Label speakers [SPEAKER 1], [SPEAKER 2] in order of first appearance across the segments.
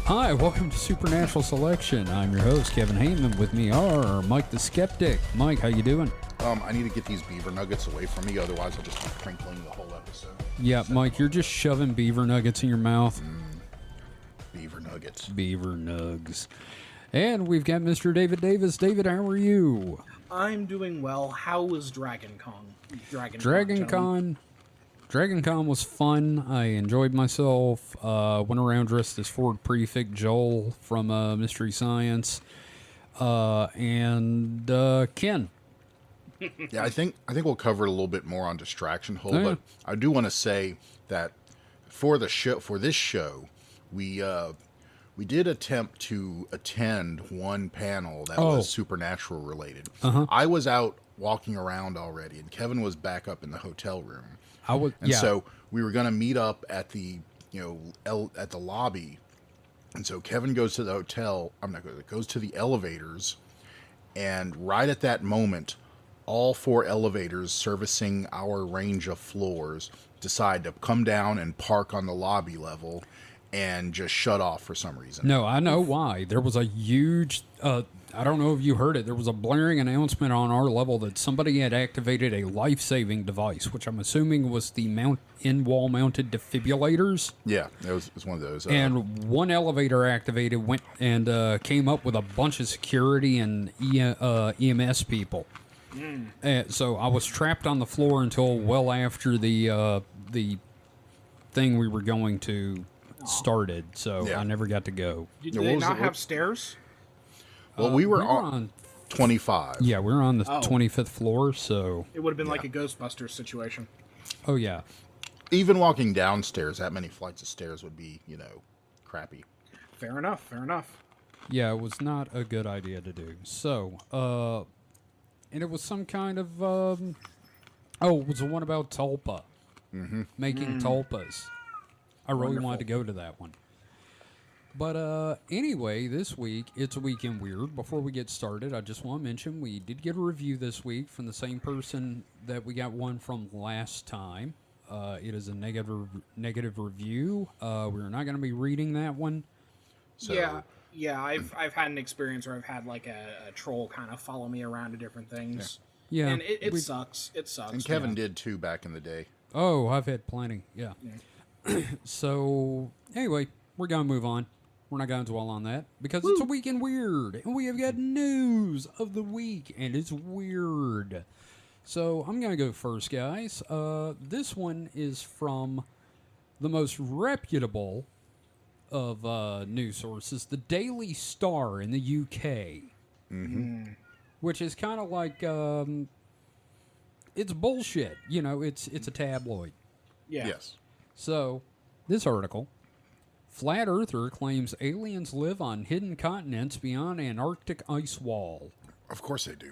[SPEAKER 1] Hi, welcome to Supernatural Selection. I'm your host, Kevin Heyman. With me are Mike the Skeptic. Mike, how you doing?
[SPEAKER 2] I need to get these beaver nuggets away from me, otherwise I'll just be crinkling the whole episode.
[SPEAKER 1] Yeah, Mike, you're just shoving beaver nuggets in your mouth.
[SPEAKER 2] Beaver nuggets.
[SPEAKER 1] Beaver nugs. And we've got Mr. David Davis. David, how are you?
[SPEAKER 3] I'm doing well. How was Dragoncon?
[SPEAKER 1] Dragoncon was fun. I enjoyed myself. Went around dressed as Ford Prefect Joel from Mystery Science. And Ken.
[SPEAKER 2] Yeah, I think we'll cover it a little bit more on Distraction Hole,
[SPEAKER 1] Oh, yeah.
[SPEAKER 2] but I do want to say that for this show, we did attempt to attend one panel that was supernatural related. I was out walking around already, and Kevin was back up in the hotel room. So we were going to meet up at the at the lobby, and so Kevin goes to the hotel. Goes to the elevators, and right at that moment, all 4 elevators servicing our range of floors decide to come down and park on the lobby level and just shut off for some reason.
[SPEAKER 1] No, I know why. There was a huge, I don't know if you heard it, there was a blaring announcement on our level that somebody had activated a life-saving device, which I'm assuming was the in-wall mounted defibrillators.
[SPEAKER 2] Yeah, it was one of those.
[SPEAKER 1] And one elevator activated, went and came up with a bunch of security and EMS people. So I was trapped on the floor until well after the thing we were going to started, so I never got to go.
[SPEAKER 3] Did they not have stairs?
[SPEAKER 2] Well, we were on 25.
[SPEAKER 1] Yeah, we were on the 25th floor, so...
[SPEAKER 3] It would have been like a Ghostbusters situation.
[SPEAKER 1] Oh, yeah.
[SPEAKER 2] Even walking downstairs, that many flights of stairs would be, crappy.
[SPEAKER 3] Fair enough.
[SPEAKER 1] Yeah, it was not a good idea to do. So, and it was some kind of, it was the one about tulpa. Making tulpas. I really wanted to go to that one. But anyway, this week, it's a Weekend Weird. Before we get started, I just want to mention we did get a review this week from the same person that we got one from last time. It is a negative review. We're not going to be reading that one.
[SPEAKER 2] So,
[SPEAKER 3] Yeah. I've had an experience where I've had like a troll kind of follow me around to different things.
[SPEAKER 1] Yeah.
[SPEAKER 3] And it sucks. It sucks.
[SPEAKER 2] And Kevin did too back in the day.
[SPEAKER 1] Oh, I've had plenty. Yeah. So, anyway, we're going to move on. We're not going to dwell on that because it's a Weekend Weird, and we have got news of the week, and it's weird. So I'm going to go first, guys. This one is from the most reputable of news sources, the Daily Star in the UK, which is kind of like it's bullshit. It's a tabloid.
[SPEAKER 3] Yeah.
[SPEAKER 2] Yes.
[SPEAKER 1] So, this article, Flat Earther claims aliens live on hidden continents beyond Antarctic ice wall.
[SPEAKER 2] Of course they do.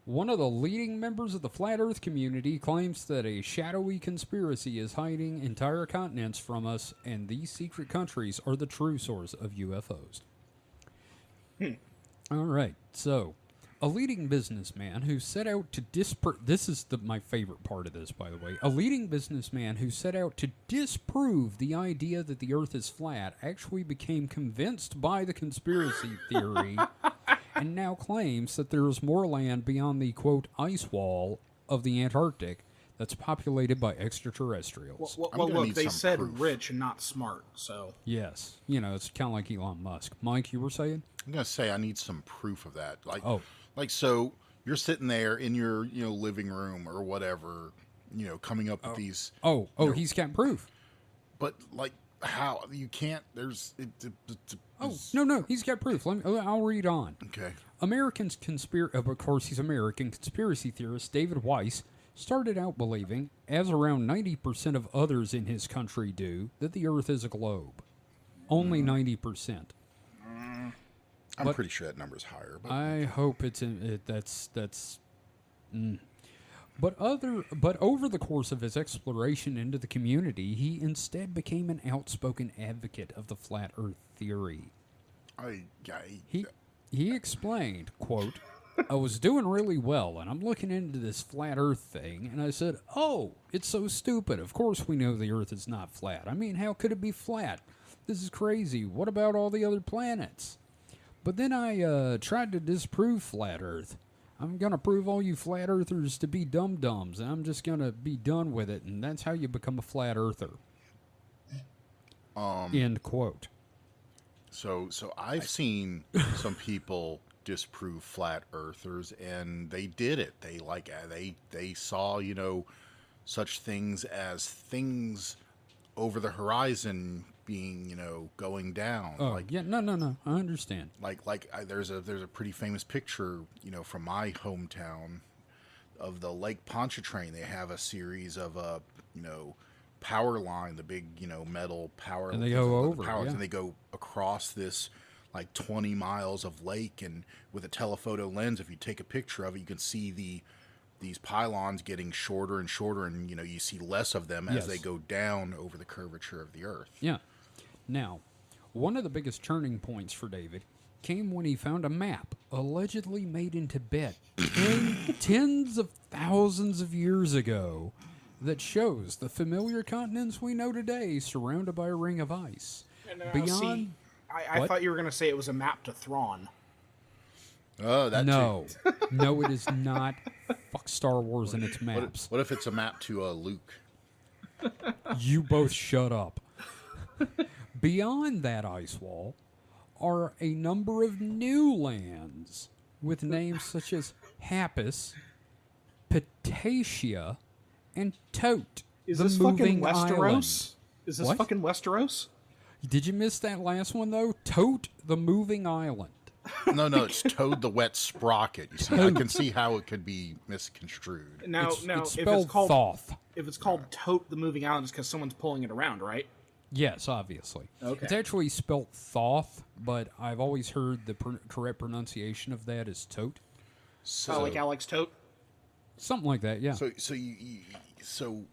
[SPEAKER 1] One of the leading members of the Flat Earth community claims that a shadowy conspiracy is hiding entire continents from us, and these secret countries are the true source of UFOs. All right, so... A leading businessman who set out to this is my favorite part of this, by the way. A leading businessman who set out to disprove the idea that the Earth is flat actually became convinced by the conspiracy theory and now claims that there is more land beyond the, quote, ice wall of the Antarctic that's populated by extraterrestrials.
[SPEAKER 3] Well look, they said rich and not smart, so...
[SPEAKER 1] Yes. It's kind of like Elon Musk. Mike, you were saying?
[SPEAKER 2] I'm going to say I need some proof of that. So you're sitting there in your, living room or whatever, coming up with these.
[SPEAKER 1] He's got proof.
[SPEAKER 2] But how you can't? There's.
[SPEAKER 1] No, he's got proof. I'll read on.
[SPEAKER 2] Okay.
[SPEAKER 1] Of course, he's American conspiracy theorist David Weiss started out believing, as around 90% of others in his country do, that the Earth is a globe. Only 90%.
[SPEAKER 2] I'm pretty sure that number's higher. But
[SPEAKER 1] I hope that's. But over the course of his exploration into the community, he instead became an outspoken advocate of the flat Earth theory. He explained, quote, I was doing really well, and I'm looking into this flat Earth thing, and I said, oh, it's so stupid. Of course we know the Earth is not flat. I mean, how could it be flat? This is crazy. What about all the other planets? But then I tried to disprove flat Earth. I'm going to prove all you flat earthers to be dum-dums, and I'm just going to be done with it, and that's how you become a flat earther. End quote.
[SPEAKER 2] So I've seen some people disprove flat earthers, and they did it. They saw, such things as things over the horizon being, going down.
[SPEAKER 1] Oh, yeah, no, I understand.
[SPEAKER 2] There's a pretty famous picture, from my hometown of the Lake Pontchartrain. They have a series of power line, the big, metal power,
[SPEAKER 1] and they go over,
[SPEAKER 2] and they go across this like 20 miles of lake, and with a telephoto lens, if you take a picture of it, you can see these pylons getting shorter and shorter, and you see less of them as they go down over the curvature of the Earth.
[SPEAKER 1] Yeah. Now, one of the biggest turning points for David came when he found a map allegedly made in Tibet tens of thousands of years ago that shows the familiar continents we know today surrounded by a ring of ice. Beyond,
[SPEAKER 3] I thought you were going to say it was a map to Thrawn.
[SPEAKER 2] Oh, that
[SPEAKER 1] no,
[SPEAKER 2] too.
[SPEAKER 1] No, it is not. Fuck Star Wars and its maps.
[SPEAKER 2] What if it's a map to Luke?
[SPEAKER 1] You both shut up. Beyond that ice wall are a number of new lands with names such as Happus, Patacia, and Tote.
[SPEAKER 3] Is
[SPEAKER 1] the
[SPEAKER 3] this
[SPEAKER 1] moving
[SPEAKER 3] fucking Westeros?
[SPEAKER 1] island.
[SPEAKER 3] Is this
[SPEAKER 1] What?
[SPEAKER 3] fucking Westeros?
[SPEAKER 1] Did you miss that last one, though? Tote, the moving island.
[SPEAKER 2] No, it's Toad the Wet Sprocket. You see, I can see how it could be misconstrued.
[SPEAKER 3] Now,
[SPEAKER 1] It's
[SPEAKER 3] if
[SPEAKER 1] spelled
[SPEAKER 3] it's called
[SPEAKER 1] Thoth.
[SPEAKER 3] if it's called Tote the Moving Island, it's because someone's pulling it around, right?
[SPEAKER 1] Yes, obviously.
[SPEAKER 3] Okay.
[SPEAKER 1] It's actually spelled Thoth, but I've always heard the correct pronunciation of that is Tote.
[SPEAKER 3] So, like Alex Tote.
[SPEAKER 1] Something like that, yeah.
[SPEAKER 2] So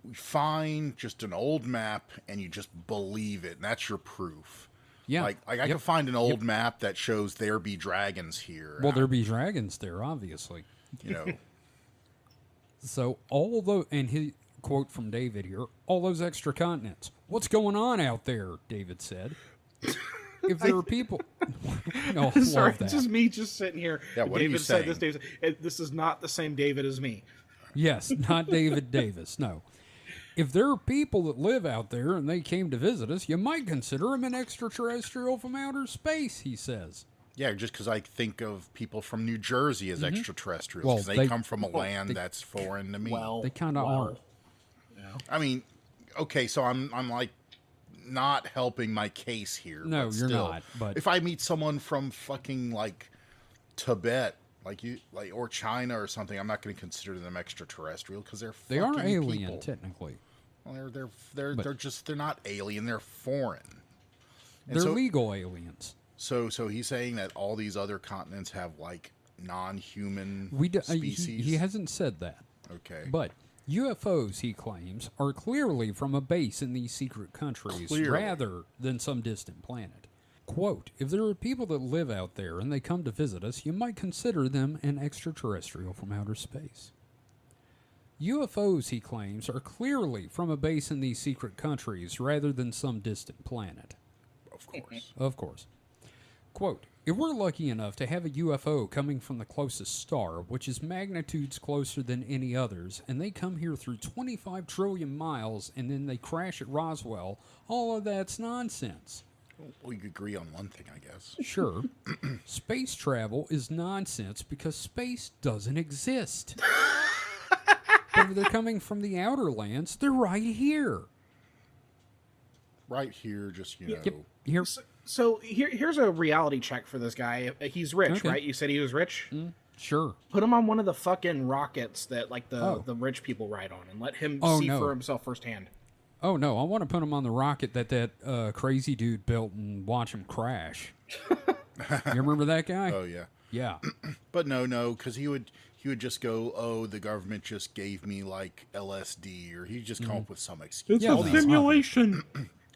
[SPEAKER 2] we find just an old map and you just believe it, and that's your proof.
[SPEAKER 1] Yeah.
[SPEAKER 2] Like I can find an old map that shows there be dragons here.
[SPEAKER 1] Well, there be dragons there, obviously. So and his quote from David here, all those extra continents. What's going on out there? David said. If there are people, no,
[SPEAKER 3] Sorry,
[SPEAKER 1] love that.
[SPEAKER 3] it's just me just sitting here.
[SPEAKER 2] Yeah, what are you
[SPEAKER 3] David said
[SPEAKER 2] saying?
[SPEAKER 3] this. David said, this is not the same David as me.
[SPEAKER 1] Yes, not David Davis. No. If there are people that live out there and they came to visit us, you might consider them an extraterrestrial from outer space, he says.
[SPEAKER 2] Yeah, just because I think of people from New Jersey as extraterrestrials,
[SPEAKER 1] Well,
[SPEAKER 2] because they come from a land that's foreign to me.
[SPEAKER 3] Well,
[SPEAKER 1] They kind of are.
[SPEAKER 2] I mean, okay, so I'm like not helping my case here.
[SPEAKER 1] No,
[SPEAKER 2] but
[SPEAKER 1] you're
[SPEAKER 2] still,
[SPEAKER 1] not, but-
[SPEAKER 2] if I meet someone from fucking like Tibet, or China or something, I'm not going to consider them extraterrestrial because
[SPEAKER 1] They are
[SPEAKER 2] fucking
[SPEAKER 1] alien,
[SPEAKER 2] people.
[SPEAKER 1] technically.
[SPEAKER 2] Well, they're not alien. They're foreign. And
[SPEAKER 1] They're
[SPEAKER 2] so,
[SPEAKER 1] legal aliens.
[SPEAKER 2] So he's saying that all these other continents have like non-human
[SPEAKER 1] He,
[SPEAKER 2] species.
[SPEAKER 1] he hasn't said that.
[SPEAKER 2] Okay,
[SPEAKER 1] But UFOs, he claims, are clearly from a base in these secret countries
[SPEAKER 2] Clearly.
[SPEAKER 1] rather than some distant planet. Quote, if there are people that live out there and they come to visit us, you might consider them an extraterrestrial from outer space. UFOs, he claims, are clearly from a base in these secret countries rather than some distant planet.
[SPEAKER 2] of course.
[SPEAKER 1] Of course. Quote, if we're lucky enough to have a UFO coming from the closest star, which is magnitudes closer than any others, and they come here through 25 trillion miles and then they crash at Roswell, all of that's nonsense.
[SPEAKER 2] We could agree on one thing, I guess.
[SPEAKER 1] Sure, space travel is nonsense because space doesn't exist. But if they're coming from the outer lands, they're right here.
[SPEAKER 2] Right here, just
[SPEAKER 1] Yep, here.
[SPEAKER 3] So here's a reality check for this guy. He's rich,
[SPEAKER 1] Okay.
[SPEAKER 3] right? You said he was rich.
[SPEAKER 1] Sure.
[SPEAKER 3] Put him on one of the fucking rockets that like
[SPEAKER 1] Oh.
[SPEAKER 3] the rich people ride on, and let him
[SPEAKER 1] Oh,
[SPEAKER 3] see
[SPEAKER 1] no.
[SPEAKER 3] for himself firsthand.
[SPEAKER 1] Oh, no, I want to put him on the rocket that crazy dude built and watch him crash. You remember that guy?
[SPEAKER 2] Oh yeah,
[SPEAKER 1] Yeah.
[SPEAKER 2] but no, because he would just go, oh, the government just gave me like LSD, or he'd just come up with some excuse.
[SPEAKER 1] Yeah,
[SPEAKER 2] all
[SPEAKER 1] no.
[SPEAKER 2] these,
[SPEAKER 3] simulation.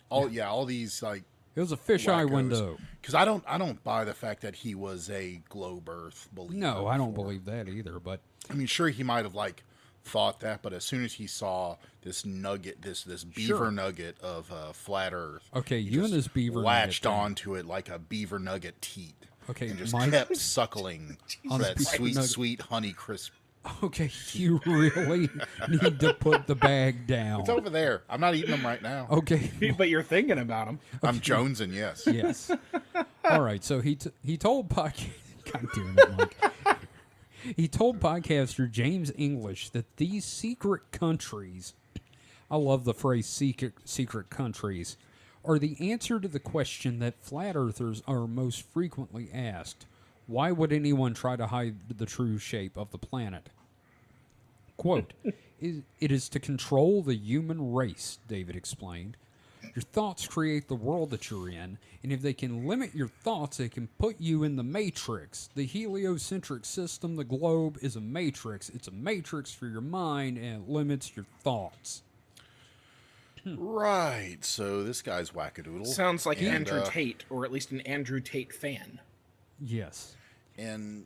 [SPEAKER 2] all these like
[SPEAKER 1] It was a fisheye window.
[SPEAKER 2] Because I don't buy the fact that he was a globe Earth believer.
[SPEAKER 1] No, I don't
[SPEAKER 2] before.
[SPEAKER 1] believe that either, but
[SPEAKER 2] I mean, sure, he might have like thought that, but as soon as he saw this nugget, this beaver nugget of flat Earth,
[SPEAKER 1] Okay,
[SPEAKER 2] he
[SPEAKER 1] you
[SPEAKER 2] just
[SPEAKER 1] and this beaver
[SPEAKER 2] latched
[SPEAKER 1] nugget thing.
[SPEAKER 2] onto it like a beaver nugget teat.
[SPEAKER 1] Okay,
[SPEAKER 2] and just
[SPEAKER 1] Mike.
[SPEAKER 2] kept suckling
[SPEAKER 1] On
[SPEAKER 2] that
[SPEAKER 1] this beaver
[SPEAKER 2] sweet,
[SPEAKER 1] nugget.
[SPEAKER 2] sweet honey crisp.
[SPEAKER 1] Okay, you really need to put the bag down.
[SPEAKER 2] It's over there. I'm not eating them right now.
[SPEAKER 1] Okay,
[SPEAKER 3] But you're thinking about him.
[SPEAKER 2] I'm jonesing, yes.
[SPEAKER 1] yes. All right, so he told podcast. God damn it, Mike. He told podcaster James English that these secret countries, I love the phrase secret countries, are the answer to the question that flat earthers are most frequently asked. Why would anyone try to hide the true shape of the planet? Quote, it is to control the human race, David explained. Your thoughts create the world that you're in, and if they can limit your thoughts, they can put you in the matrix. The heliocentric system, the globe, is a matrix. It's a matrix for your mind, and it limits your thoughts.
[SPEAKER 2] Right. So this guy's wackadoodle.
[SPEAKER 3] Sounds like
[SPEAKER 2] And,
[SPEAKER 3] Andrew Tate, or at least an Andrew Tate fan.
[SPEAKER 1] Yes.
[SPEAKER 2] And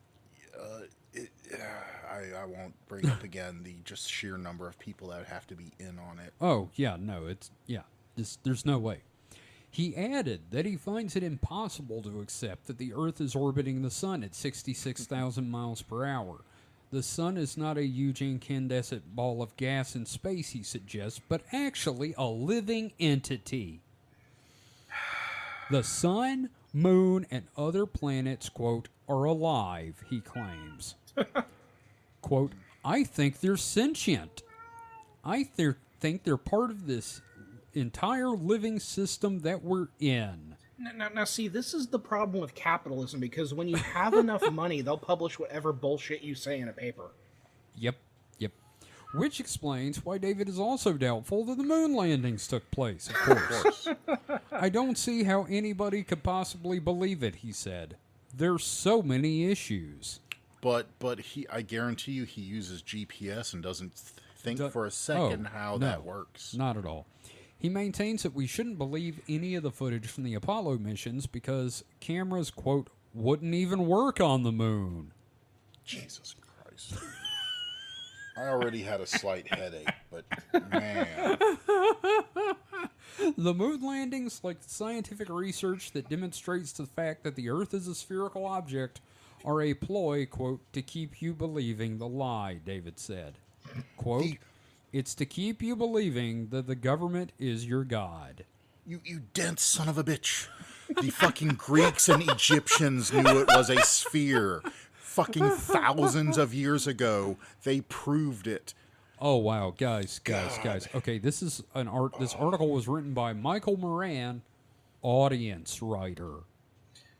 [SPEAKER 2] I won't bring up again the just sheer number of people that would have to be in on it.
[SPEAKER 1] Oh, yeah, no, there's no way. He added that he finds it impossible to accept that the Earth is orbiting the Sun at 66,000 miles per hour. The Sun is not a huge incandescent ball of gas in space, he suggests, but actually a living entity. The Sun, Moon, and other planets, quote, are alive, he claims. Quote, I think they're sentient. Think they're part of this entire living system that we're in.
[SPEAKER 3] Now, see, this is the problem with capitalism, because when you have enough money, they'll publish whatever bullshit you say in a paper.
[SPEAKER 1] Yep. Which explains why David is also doubtful that the moon landings took place, of course. I don't see how anybody could possibly believe it, he said. There's so many issues.
[SPEAKER 2] But I guarantee you he uses GPS and doesn't think for a second how that works.
[SPEAKER 1] Not at all. He maintains that we shouldn't believe any of the footage from the Apollo missions because cameras, quote, wouldn't even work on the moon.
[SPEAKER 2] Jesus Christ. I already had a slight headache, but man.
[SPEAKER 1] The moon landings, like the scientific research that demonstrates the fact that the Earth is a spherical object, are a ploy, quote, to keep you believing the lie, David said. Quote, it's to keep you believing that the government is your god.
[SPEAKER 2] You dense son of a bitch. The fucking Greeks and Egyptians knew it was a sphere. Fucking thousands of years ago, they proved it.
[SPEAKER 1] Oh wow, guys. Okay, this is this article was written by Michael Moran, audience writer.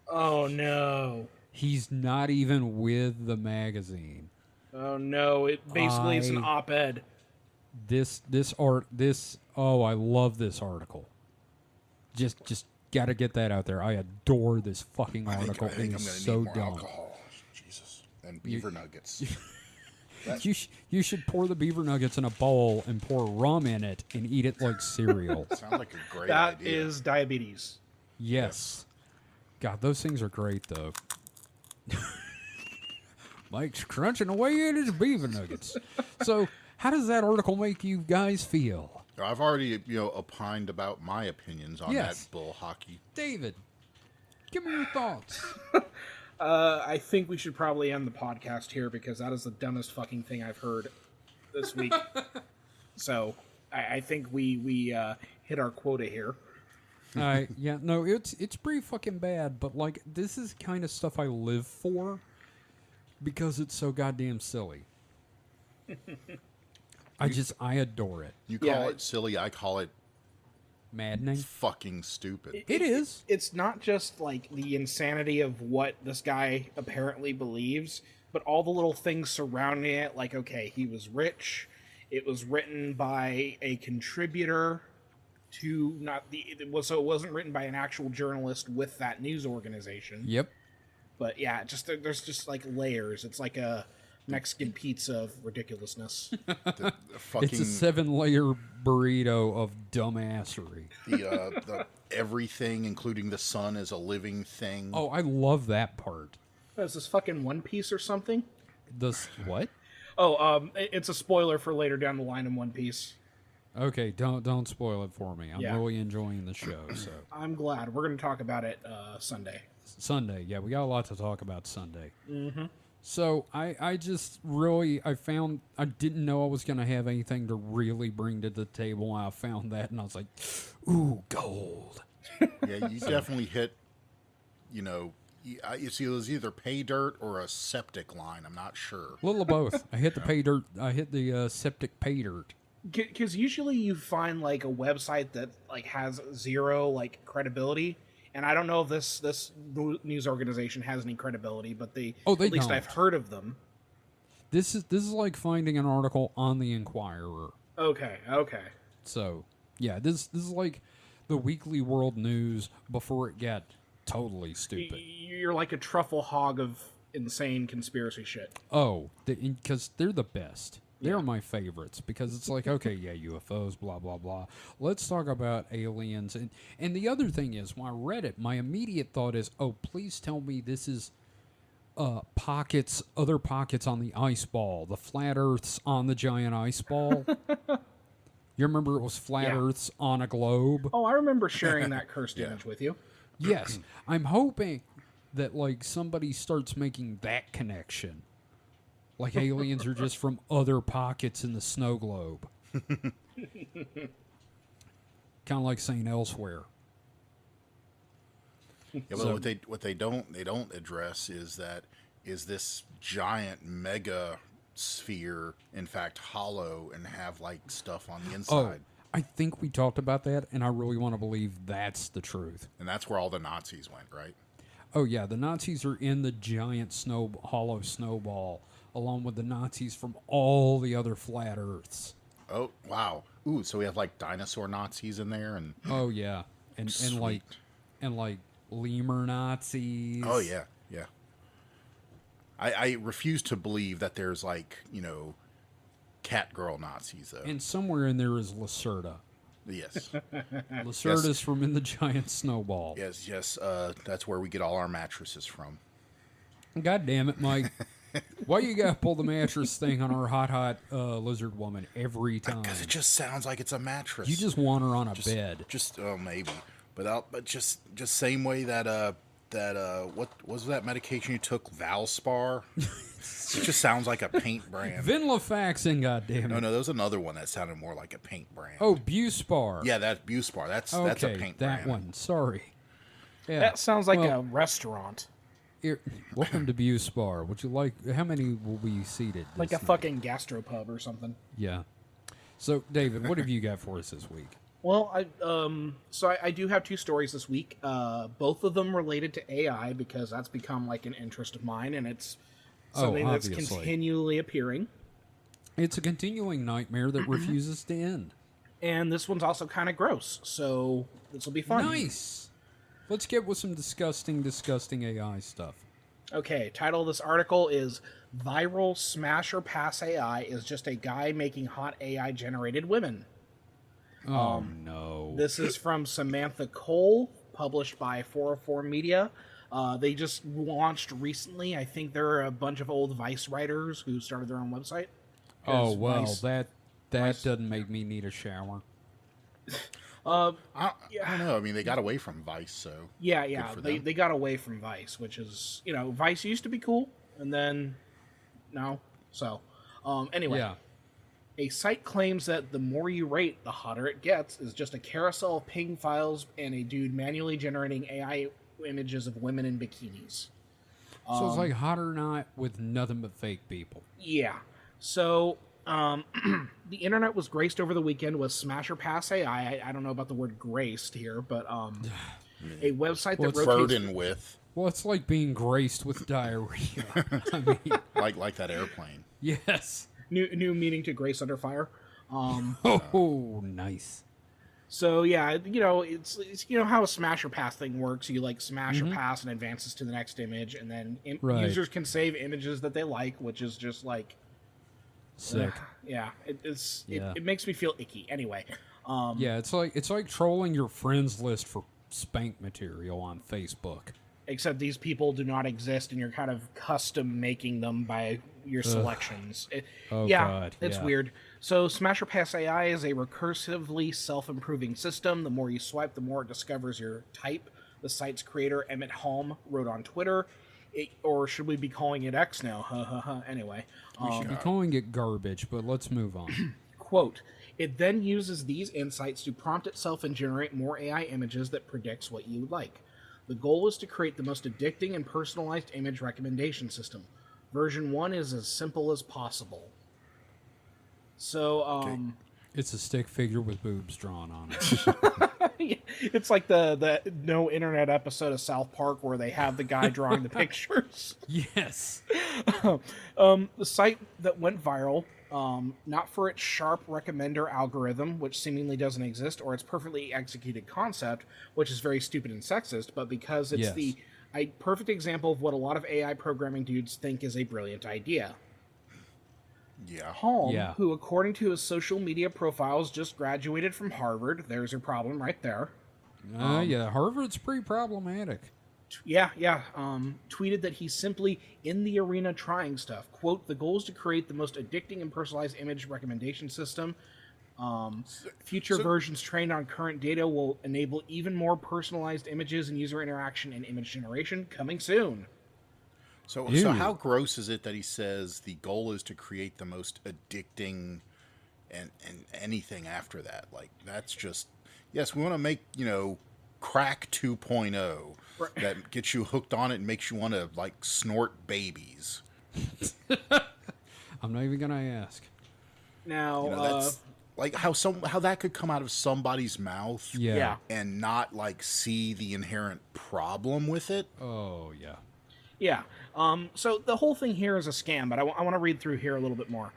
[SPEAKER 3] Oh no.
[SPEAKER 1] He's not even with the magazine.
[SPEAKER 3] Oh no, it basically is an op-ed.
[SPEAKER 1] I love this article. Just gotta get that out there. I adore this fucking article.
[SPEAKER 2] I think I'm
[SPEAKER 1] It's
[SPEAKER 2] gonna
[SPEAKER 1] so
[SPEAKER 2] need more
[SPEAKER 1] dumb.
[SPEAKER 2] alcohol. Jesus. And beaver nuggets.
[SPEAKER 1] You should pour the beaver nuggets in a bowl and pour rum in it and eat it like cereal.
[SPEAKER 2] Sounds like a great
[SPEAKER 3] That
[SPEAKER 2] idea.
[SPEAKER 3] is diabetes.
[SPEAKER 1] Yes. God, those things are great though. Mike's crunching away at his beaver nuggets. So, how does that article make you guys feel?
[SPEAKER 2] I've already, opined about my opinions on that bull hockey.
[SPEAKER 1] David, give me your thoughts.
[SPEAKER 3] I think we should probably end the podcast here because that is the dumbest fucking thing I've heard this week. So, I think we hit our quota here.
[SPEAKER 1] Yeah, no, it's pretty fucking bad, but like this is kind of stuff I live for because it's so goddamn silly. I adore it.
[SPEAKER 2] You call it silly, I call it
[SPEAKER 1] Maddening.
[SPEAKER 2] fucking stupid.
[SPEAKER 1] It is.
[SPEAKER 3] It's not just like the insanity of what this guy apparently believes, but all the little things surrounding it. Like, okay, he was rich. It was written by a contributor to so it wasn't written by an actual journalist with that news organization.
[SPEAKER 1] Yep.
[SPEAKER 3] But yeah, there's just like layers. It's like a Mexican pizza of ridiculousness.
[SPEAKER 2] The fucking,
[SPEAKER 1] It's a 7-layer burrito of dumbassery.
[SPEAKER 2] the everything, including the sun, is a living thing.
[SPEAKER 1] Oh, I love that part.
[SPEAKER 3] Is this fucking One Piece or something?
[SPEAKER 1] What?
[SPEAKER 3] It's a spoiler for later down the line in One Piece.
[SPEAKER 1] Okay, don't spoil it for me. I'm
[SPEAKER 3] Yeah.
[SPEAKER 1] really enjoying the show. So
[SPEAKER 3] I'm glad. We're going to talk about it Sunday.
[SPEAKER 1] Sunday, yeah, we got a lot to talk about Sunday. Mm-hmm. So I just really I didn't know I was going to have anything to really bring to the table. I found that and I was like, ooh, gold.
[SPEAKER 2] Yeah, you definitely hit. It was either pay dirt or a septic line. I'm not sure.
[SPEAKER 1] A little of both. I hit the pay dirt. I hit the septic pay dirt.
[SPEAKER 3] Because usually you find like a website that like has zero like credibility, and I don't know if this news organization has any credibility, but
[SPEAKER 1] they
[SPEAKER 3] at least
[SPEAKER 1] don't.
[SPEAKER 3] I've heard of them.
[SPEAKER 1] This is like finding an article on the Inquirer.
[SPEAKER 3] Okay.
[SPEAKER 1] So yeah, this is like the Weekly World News before it got totally stupid.
[SPEAKER 3] You're like a truffle hog of insane conspiracy shit.
[SPEAKER 1] Oh, because they're the best. They're my favorites because it's like, okay, yeah, UFOs, blah, blah, blah. Let's talk about aliens. And the other thing is, when I read it, my immediate thought is, oh, please tell me this is other pockets on the ice ball, the flat earths on the giant ice ball. You remember it was flat earths on a globe?
[SPEAKER 3] Oh, I remember sharing that cursed image with you.
[SPEAKER 1] Yes. I'm hoping that, like, somebody starts making that connection. Like aliens are just from other pockets in the snow globe. Kind of like saying elsewhere.
[SPEAKER 2] Yeah, but what they don't address is this giant mega sphere in fact hollow and have like stuff on the inside.
[SPEAKER 1] Oh, I think we talked about that, and I really want to believe that's the truth.
[SPEAKER 2] And that's where all the Nazis went, right?
[SPEAKER 1] Oh yeah, the Nazis are in the giant hollow snowball, along with the Nazis from all the other flat Earths.
[SPEAKER 2] Oh wow! Ooh, so we have like dinosaur Nazis in there, and
[SPEAKER 1] oh yeah, and like lemur Nazis.
[SPEAKER 2] Oh yeah. I refuse to believe that there's like cat girl Nazis though.
[SPEAKER 1] And somewhere in there is Lacerda.
[SPEAKER 2] Yes.
[SPEAKER 1] Lacerda's from in the giant snowball.
[SPEAKER 2] Yes. That's where we get all our mattresses from.
[SPEAKER 1] God damn it, Mike. Why you gotta pull the mattress thing on our hot lizard woman every time?
[SPEAKER 2] Because it just sounds like it's a mattress.
[SPEAKER 1] You just want her on a bed.
[SPEAKER 2] Just maybe, but just same way that what was that medication you took, Valspar? It just sounds like a paint brand.
[SPEAKER 1] Venlafaxine, goddammit.
[SPEAKER 2] No, there was another one that sounded more like a paint brand.
[SPEAKER 1] Oh, Buspar.
[SPEAKER 2] Yeah, that's Buspar. That's a paint brand.
[SPEAKER 1] That one. Sorry. Yeah.
[SPEAKER 3] That sounds like a restaurant.
[SPEAKER 1] Welcome to Buspar. Would you like? How many will be seated?
[SPEAKER 3] Like a fucking gastropub or something.
[SPEAKER 1] Yeah. So, David, what have you got for us this week?
[SPEAKER 3] Well, I do have two stories this week. Both of them related to AI because that's become like an interest of mine, and it's something that's continually appearing.
[SPEAKER 1] It's a continuing nightmare that refuses to end.
[SPEAKER 3] And this one's also kind of gross, so this will be fun.
[SPEAKER 1] Nice. Let's get with some disgusting AI stuff.
[SPEAKER 3] Okay, title of this article is Viral Smash or Pass AI is just a guy making hot AI generated women.
[SPEAKER 1] Oh, no.
[SPEAKER 3] This is from Samantha Cole, published by 404 Media. They just launched recently. I think they're a bunch of old Vice writers who started their own website.
[SPEAKER 1] Oh, well, that doesn't make me need a shower.
[SPEAKER 2] I don't know. I mean, they got away from Vice, so
[SPEAKER 3] yeah. They got away from Vice, which is Vice used to be cool, and then no. So anyway,
[SPEAKER 1] yeah.
[SPEAKER 3] A site claims that the more you rate, the hotter it gets is just a carousel of ping files and a dude manually generating AI images of women in bikinis.
[SPEAKER 1] So it's like Hot or Not with nothing but fake people.
[SPEAKER 3] Yeah. So the internet was graced over the weekend with Smash or Pass AI. I don't know about the word graced here, but a website that rotates...
[SPEAKER 2] burdened with.
[SPEAKER 1] Well, it's like being graced with diarrhea. I mean,
[SPEAKER 2] like that airplane.
[SPEAKER 1] Yes.
[SPEAKER 3] New meaning to grace under fire.
[SPEAKER 1] Oh, nice.
[SPEAKER 3] So yeah, it's how a smash or pass thing works. You like smash or pass and advances to the next image, and then users can save images that they like, which is just like
[SPEAKER 1] sick.
[SPEAKER 3] Yeah, it makes me feel icky. Anyway,
[SPEAKER 1] yeah, it's like trolling your friends list for spank material on Facebook.
[SPEAKER 3] except these people do not exist, and you're kind of custom making them by your selections.
[SPEAKER 1] God,
[SPEAKER 3] it's weird. So Smasher Pass AI is a recursively self-improving system. The more you swipe, the more it discovers your type. The site's creator, Emmett Halm, wrote on Twitter. Or should we be calling it X now? Anyway.
[SPEAKER 1] We should be calling it garbage, but let's move on.
[SPEAKER 3] Quote, it then uses these insights to prompt itself and generate more AI images that predicts what you like. The goal is to create the most addicting and personalized image recommendation system. Version 1 is as simple as possible. So,
[SPEAKER 1] It's a stick figure with boobs drawn on it.
[SPEAKER 3] It's like the no internet episode of South Park where they have the guy drawing the pictures.
[SPEAKER 1] Yes.
[SPEAKER 3] The site that went viral, not for its sharp recommender algorithm, which seemingly doesn't exist, or its perfectly executed concept, which is very stupid and sexist, but because it's a perfect example of what a lot of AI programming dudes think is a brilliant idea.
[SPEAKER 2] Yeah.
[SPEAKER 3] Halm, who according to his social media profiles just graduated from Harvard, there's your problem right there.
[SPEAKER 1] Harvard's pretty problematic.
[SPEAKER 3] Tweeted that he's simply in the arena trying stuff. Quote, the goal is to create the most addicting and personalized image recommendation system. Future versions trained on current data will enable even more personalized images and user interaction and image generation coming soon.
[SPEAKER 2] So how gross is it that he says the goal is to create the most addicting and anything after that? Like, that's just, yes, we want to make, crack 2.0 that gets you hooked on it and makes you want to, like, snort babies.
[SPEAKER 1] I'm not even going to ask.
[SPEAKER 3] Now,
[SPEAKER 2] that's like how that could come out of somebody's mouth and not, like, see the inherent problem with it.
[SPEAKER 1] Oh, yeah.
[SPEAKER 3] Yeah. So the whole thing here is a scam, but I want to read through here a little bit more.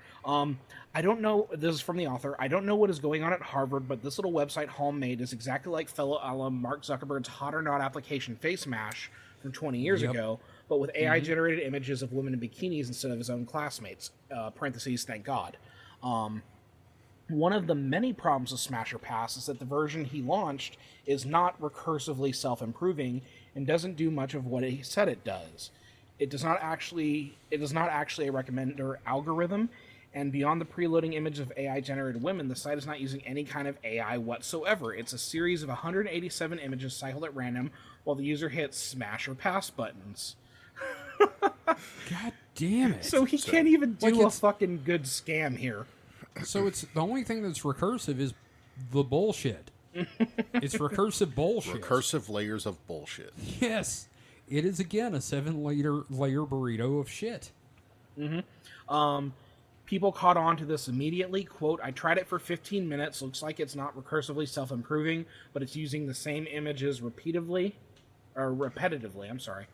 [SPEAKER 3] I don't know, this is from the author, I don't know what is going on at Harvard, but this little website Halm made is exactly like fellow alum Mark Zuckerberg's Hot or Not application Face Mash from 20 years ago, but with AI-generated images of women in bikinis instead of his own classmates. Parentheses, thank God. One of the many problems with Smasher Pass is that the version he launched is not recursively self-improving and doesn't do much of what he said it does. It is not actually a recommender algorithm, and beyond the preloading image of AI-generated women, the site is not using any kind of AI whatsoever. It's a series of 187 images cycled at random while the user hits smash or pass buttons.
[SPEAKER 1] God damn it.
[SPEAKER 3] So he can't even do a fucking good scam here.
[SPEAKER 1] So it's the only thing that's recursive is the bullshit. It's recursive bullshit.
[SPEAKER 2] Recursive layers of bullshit.
[SPEAKER 1] Yes. It is, again, a 7-layer burrito of shit.
[SPEAKER 3] People caught on to this immediately. Quote, I tried it for 15 minutes. Looks like it's not recursively self-improving, but it's using the same images repetitively. I'm sorry.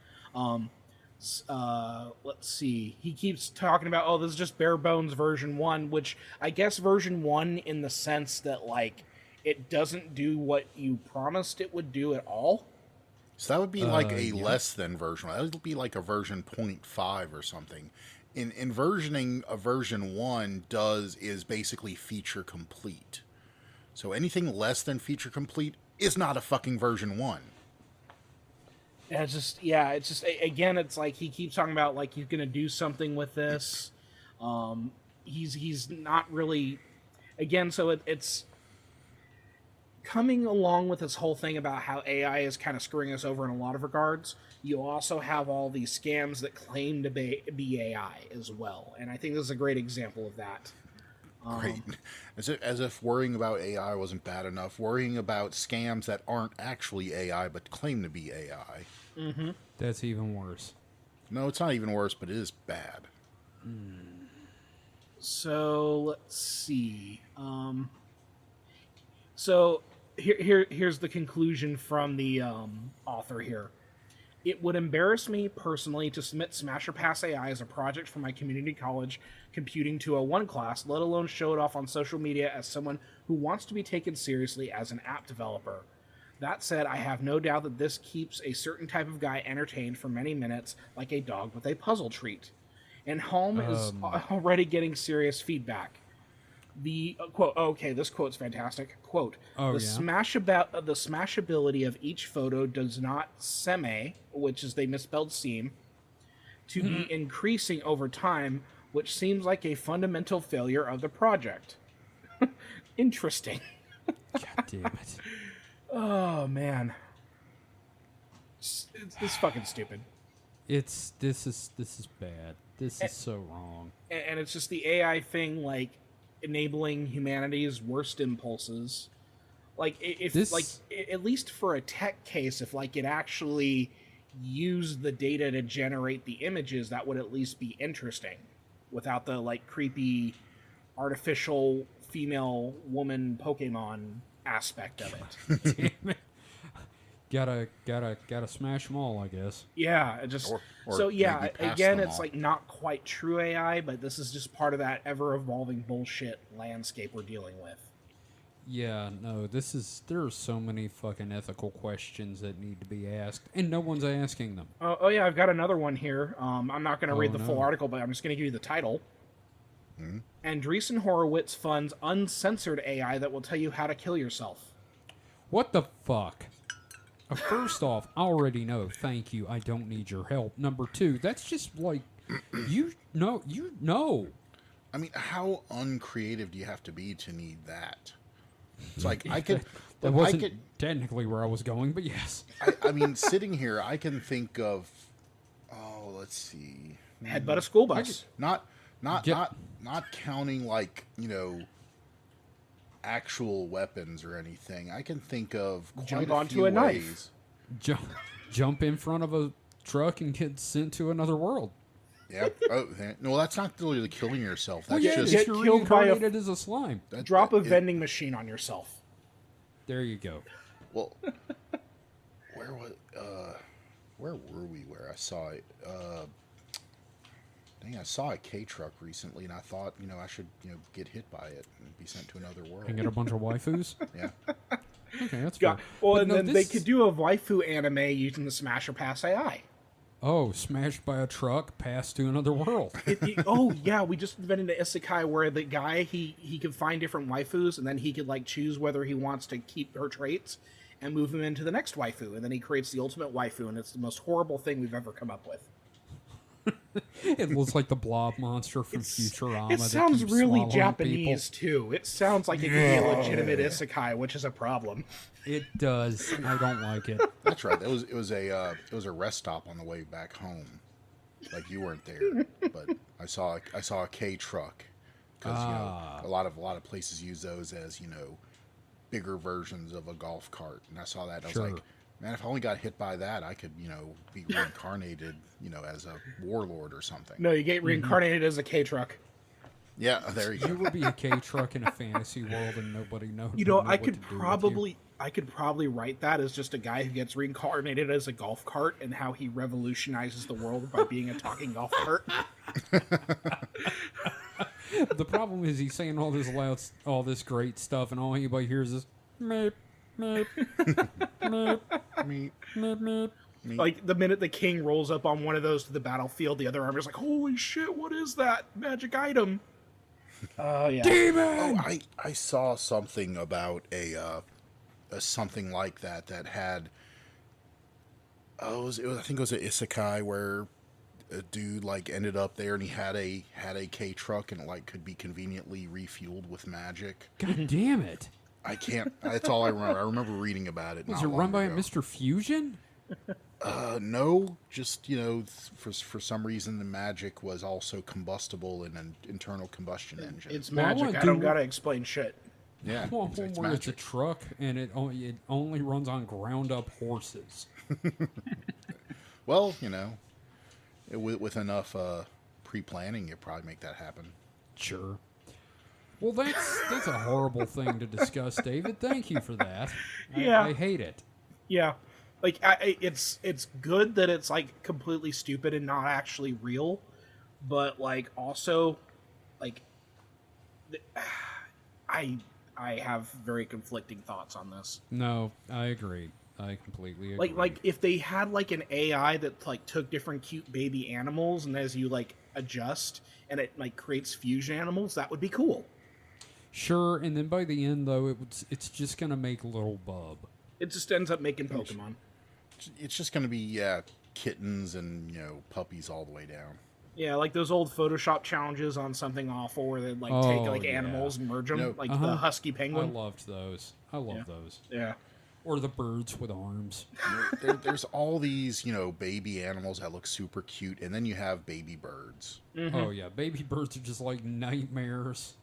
[SPEAKER 3] Let's see. He keeps talking about, this is just bare bones version 1, which I guess version 1 in the sense that, like, it doesn't do what you promised it would do at all.
[SPEAKER 2] So that would be like a less than version 1. That would be like a version 0.5 or something. In versioning, a version 1 is basically feature complete. So anything less than feature complete is not a fucking version 1.
[SPEAKER 3] It's just again, it's like he keeps talking about like he's gonna do something with this. He's not really, again. So it's coming along with this whole thing about how AI is kind of screwing us over in a lot of regards. You also have all these scams that claim to be AI as well, and I think this is a great example of that.
[SPEAKER 2] Great. As if worrying about AI wasn't bad enough, worrying about scams that aren't actually AI but claim to be AI.
[SPEAKER 3] Mm-hmm.
[SPEAKER 1] That's even worse.
[SPEAKER 2] No, it's not even worse, but it is bad.
[SPEAKER 3] So let's see. So here's the conclusion from the author here. It would embarrass me personally to submit Smasher Pass AI as a project for my community college Computing 201 class, let alone show it off on social media as someone who wants to be taken seriously as an app developer. That said, I have no doubt that this keeps a certain type of guy entertained for many minutes like a dog with a puzzle treat. And Halm is already getting serious feedback. The quote. Okay, this quote's fantastic. Quote:
[SPEAKER 1] Oh,
[SPEAKER 3] the
[SPEAKER 1] yeah?
[SPEAKER 3] the smashability of each photo does not which is they misspelled seem, to be increasing over time, which seems like a fundamental failure of the project. Interesting.
[SPEAKER 1] God damn it.
[SPEAKER 3] Oh man, it's fucking stupid.
[SPEAKER 1] This is bad. This is so wrong.
[SPEAKER 3] And it's just the AI thing, like enabling humanity's worst impulses. Like if
[SPEAKER 1] This-
[SPEAKER 3] like at least for a tech case, if like it actually used the data to generate the images, that would at least be interesting, without the like creepy artificial female woman Pokemon aspect of it.
[SPEAKER 1] Damn it. Gotta smash them all, I guess.
[SPEAKER 3] Yeah, it just
[SPEAKER 2] Or
[SPEAKER 3] so yeah.
[SPEAKER 2] maybe pass
[SPEAKER 3] Again,
[SPEAKER 2] them
[SPEAKER 3] it's
[SPEAKER 2] all.
[SPEAKER 3] like not quite true AI, but this is just part of that ever evolving bullshit landscape we're dealing with.
[SPEAKER 1] Yeah, no, there are so many fucking ethical questions that need to be asked, and no one's asking them.
[SPEAKER 3] Oh yeah, I've got another one here. I'm not going to read the full
[SPEAKER 1] no.
[SPEAKER 3] article, but I'm just going to give you the title. Andreessen Horowitz funds uncensored AI that will tell you how to kill yourself.
[SPEAKER 1] What the fuck? First off, I already know. Thank you. I don't need your help. Number two, that's just like you know.
[SPEAKER 2] I mean, how uncreative do you have to be to need that? It's like I could.
[SPEAKER 1] That
[SPEAKER 2] I
[SPEAKER 1] wasn't
[SPEAKER 2] could.
[SPEAKER 1] technically where I was going, but yes.
[SPEAKER 2] I mean, sitting here, I can think of. Oh, let's see.
[SPEAKER 3] Headbutt a school bus.
[SPEAKER 2] Not
[SPEAKER 1] Yeah.
[SPEAKER 2] not counting like actual weapons or anything. I can think of quite
[SPEAKER 3] Jump
[SPEAKER 2] a
[SPEAKER 3] onto
[SPEAKER 2] few
[SPEAKER 3] a knife.
[SPEAKER 2] ways.
[SPEAKER 1] Jump in front of a truck and get sent to another world.
[SPEAKER 2] Yeah. Oh, no, that's not really killing yourself.
[SPEAKER 1] Well,
[SPEAKER 2] That's
[SPEAKER 1] yeah,
[SPEAKER 2] just
[SPEAKER 3] get
[SPEAKER 1] you're
[SPEAKER 3] killed by a-
[SPEAKER 1] reincarnated as a slime.
[SPEAKER 3] Drop a
[SPEAKER 2] it-
[SPEAKER 3] vending machine on yourself.
[SPEAKER 1] There you go.
[SPEAKER 2] Well, where were we? Where I saw it? I saw a K truck recently, and I thought, I should, get hit by it and be sent to another world.
[SPEAKER 1] And get a bunch of waifus.
[SPEAKER 2] Yeah.
[SPEAKER 1] Okay, that's
[SPEAKER 3] Yeah.
[SPEAKER 1] fair.
[SPEAKER 3] Well,
[SPEAKER 1] But
[SPEAKER 3] and
[SPEAKER 1] no,
[SPEAKER 3] then they
[SPEAKER 1] this-
[SPEAKER 3] could do a waifu anime using the Smash or Pass AI.
[SPEAKER 1] Oh, smashed by a truck, passed to another world.
[SPEAKER 3] Oh yeah, we just invented an isekai where the guy he could find different waifus, and then he could like choose whether he wants to keep her traits and move him into the next waifu, and then he creates the ultimate waifu, and it's the most horrible thing we've ever come up with.
[SPEAKER 1] It looks like the blob monster from Futurama.
[SPEAKER 3] It
[SPEAKER 1] that
[SPEAKER 3] sounds
[SPEAKER 1] keeps
[SPEAKER 3] really
[SPEAKER 1] swallowing
[SPEAKER 3] Japanese too. It sounds like it could be a legitimate isekai, which is a problem.
[SPEAKER 1] People. It does. I don't like it.
[SPEAKER 2] That's right. It was a rest stop on the way back home. Like you weren't there, but I saw a K truck because a lot of places use those as bigger versions of a golf cart, and I saw that. And I was like, man, if I only got hit by that, I could be reincarnated as a warlord or something.
[SPEAKER 3] No, you get reincarnated as a K truck.
[SPEAKER 2] Yeah, there you go.
[SPEAKER 1] You would be a K truck in a fantasy world, and nobody knows.
[SPEAKER 3] I could probably write that as just a guy who gets reincarnated as a golf cart and how he revolutionizes the world by being a talking golf cart.
[SPEAKER 1] The problem is he's saying all this great stuff, and all anybody hears is meep, meep, meep,
[SPEAKER 2] Me,
[SPEAKER 1] meep, meep.
[SPEAKER 3] Like the minute the king rolls up on one of those to the battlefield, the other armor's like, "Holy shit! What is that magic item?" Oh yeah.
[SPEAKER 1] Demon!
[SPEAKER 2] I saw something about a something like that had. I think it was an isekai where a dude like ended up there and he had a K truck and it like could be conveniently refueled with magic.
[SPEAKER 1] God damn it!
[SPEAKER 2] I can't. That's all I remember. I remember reading about it.
[SPEAKER 1] Was
[SPEAKER 2] not
[SPEAKER 1] it
[SPEAKER 2] long
[SPEAKER 1] run by a
[SPEAKER 2] ago.
[SPEAKER 1] Mr. Fusion?
[SPEAKER 2] No, just for some reason the magic was also combustible in an internal combustion engine.
[SPEAKER 3] It's
[SPEAKER 1] Well, I
[SPEAKER 3] magic.
[SPEAKER 1] wanna
[SPEAKER 3] I don't
[SPEAKER 1] do-
[SPEAKER 3] gotta explain shit.
[SPEAKER 2] yeah,
[SPEAKER 1] Well,
[SPEAKER 2] it's
[SPEAKER 1] where it's a
[SPEAKER 2] magic.
[SPEAKER 1] truck, and it only runs on ground up horses.
[SPEAKER 2] Well, with enough pre-planning, you'd probably make that happen.
[SPEAKER 1] Sure. Well, that's a horrible thing to discuss, David. Thank you for that.
[SPEAKER 3] Yeah.
[SPEAKER 1] I hate it.
[SPEAKER 3] Yeah, like it's good that it's like completely stupid and not actually real, but like also, like, I have very conflicting thoughts on this.
[SPEAKER 1] No, I agree. I completely agree.
[SPEAKER 3] Like if they had like an AI that like took different cute baby animals and as you like adjust and it like creates fusion animals, that would be cool.
[SPEAKER 1] Sure, and then by the end, though, it's just going to make little Bub.
[SPEAKER 3] It just ends up making Pokemon.
[SPEAKER 2] It's just going to be kittens and puppies all the way down.
[SPEAKER 3] Yeah, like those old Photoshop challenges on something awful where they'd take animals and merge them, the husky penguin.
[SPEAKER 1] I loved those. I love those.
[SPEAKER 3] Yeah.
[SPEAKER 1] Or the birds with arms.
[SPEAKER 2] There's all these, baby animals that look super cute, and then you have baby birds.
[SPEAKER 3] Mm-hmm.
[SPEAKER 1] Oh, yeah. Baby birds are just like nightmares.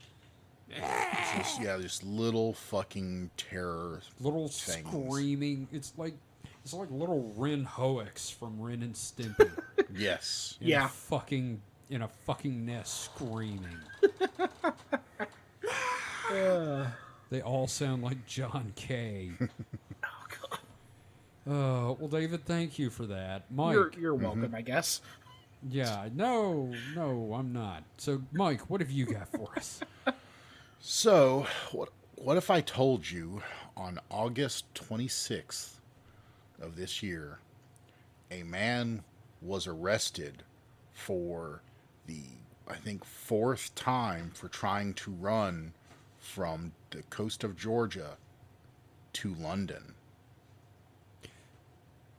[SPEAKER 2] Just little fucking terror.
[SPEAKER 1] Little
[SPEAKER 2] things.
[SPEAKER 1] Screaming. It's like little Ren Hoeks from Ren and Stimpy.
[SPEAKER 2] Yes.
[SPEAKER 1] In a fucking nest screaming. They all sound like John Kay.
[SPEAKER 3] Oh, God.
[SPEAKER 1] Well, David, thank you for that. Mike.
[SPEAKER 3] You're welcome, I guess.
[SPEAKER 1] Yeah, no, I'm not. So, Mike, what have you got for us?
[SPEAKER 2] So, what if I told you on August 26th of this year, a man was arrested for the, I think, 4th time for trying to run from the coast of Georgia to London?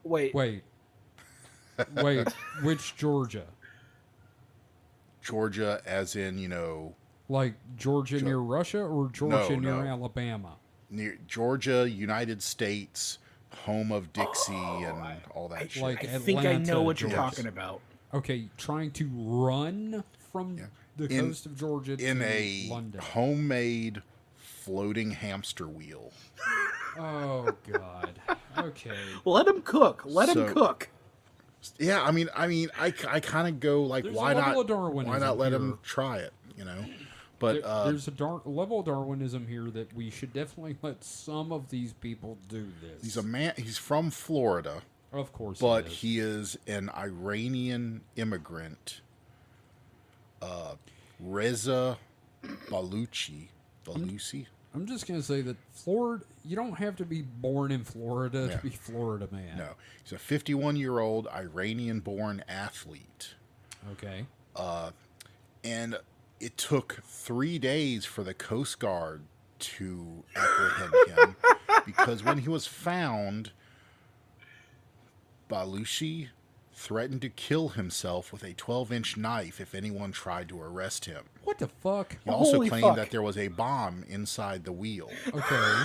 [SPEAKER 3] Wait,
[SPEAKER 1] which Georgia?
[SPEAKER 2] Georgia as in,
[SPEAKER 1] Like Georgia near Russia or Georgia near
[SPEAKER 2] No.
[SPEAKER 1] Alabama?
[SPEAKER 2] near Georgia, United States, home of Dixie and all that shit.
[SPEAKER 1] Like
[SPEAKER 3] I think I know what you're
[SPEAKER 1] Georgia.
[SPEAKER 3] talking about.
[SPEAKER 1] Okay, trying to run from the coast of Georgia
[SPEAKER 2] in
[SPEAKER 1] to
[SPEAKER 2] a
[SPEAKER 1] London.
[SPEAKER 2] homemade floating hamster wheel.
[SPEAKER 1] Oh God. Okay.
[SPEAKER 3] Let him cook. Let him cook.
[SPEAKER 2] Yeah, I mean, I kind of go like,
[SPEAKER 1] There's
[SPEAKER 2] why
[SPEAKER 1] a level
[SPEAKER 2] not?
[SPEAKER 1] of Darwinism
[SPEAKER 2] Why not let
[SPEAKER 1] here.
[SPEAKER 2] him try it? But
[SPEAKER 1] There's a level of Darwinism here that we should definitely let some of these people do this.
[SPEAKER 2] he's a man. He's from Florida,
[SPEAKER 1] Of course,
[SPEAKER 2] but
[SPEAKER 1] he is.
[SPEAKER 2] he is an Iranian immigrant. Reza Baluchi.
[SPEAKER 1] I'm just gonna say that Florida. You don't have to be born in Florida
[SPEAKER 2] Yeah.
[SPEAKER 1] to be Florida man.
[SPEAKER 2] No, he's a 51-year-old Iranian-born athlete.
[SPEAKER 1] Okay.
[SPEAKER 2] And it took 3 days for the Coast Guard to apprehend him because when he was found, Baluchi threatened to kill himself with a 12-inch knife if anyone tried to arrest him.
[SPEAKER 1] What the fuck?
[SPEAKER 2] He also
[SPEAKER 3] Holy
[SPEAKER 2] claimed
[SPEAKER 3] fuck.
[SPEAKER 2] that there was a bomb inside the wheel.
[SPEAKER 1] Okay.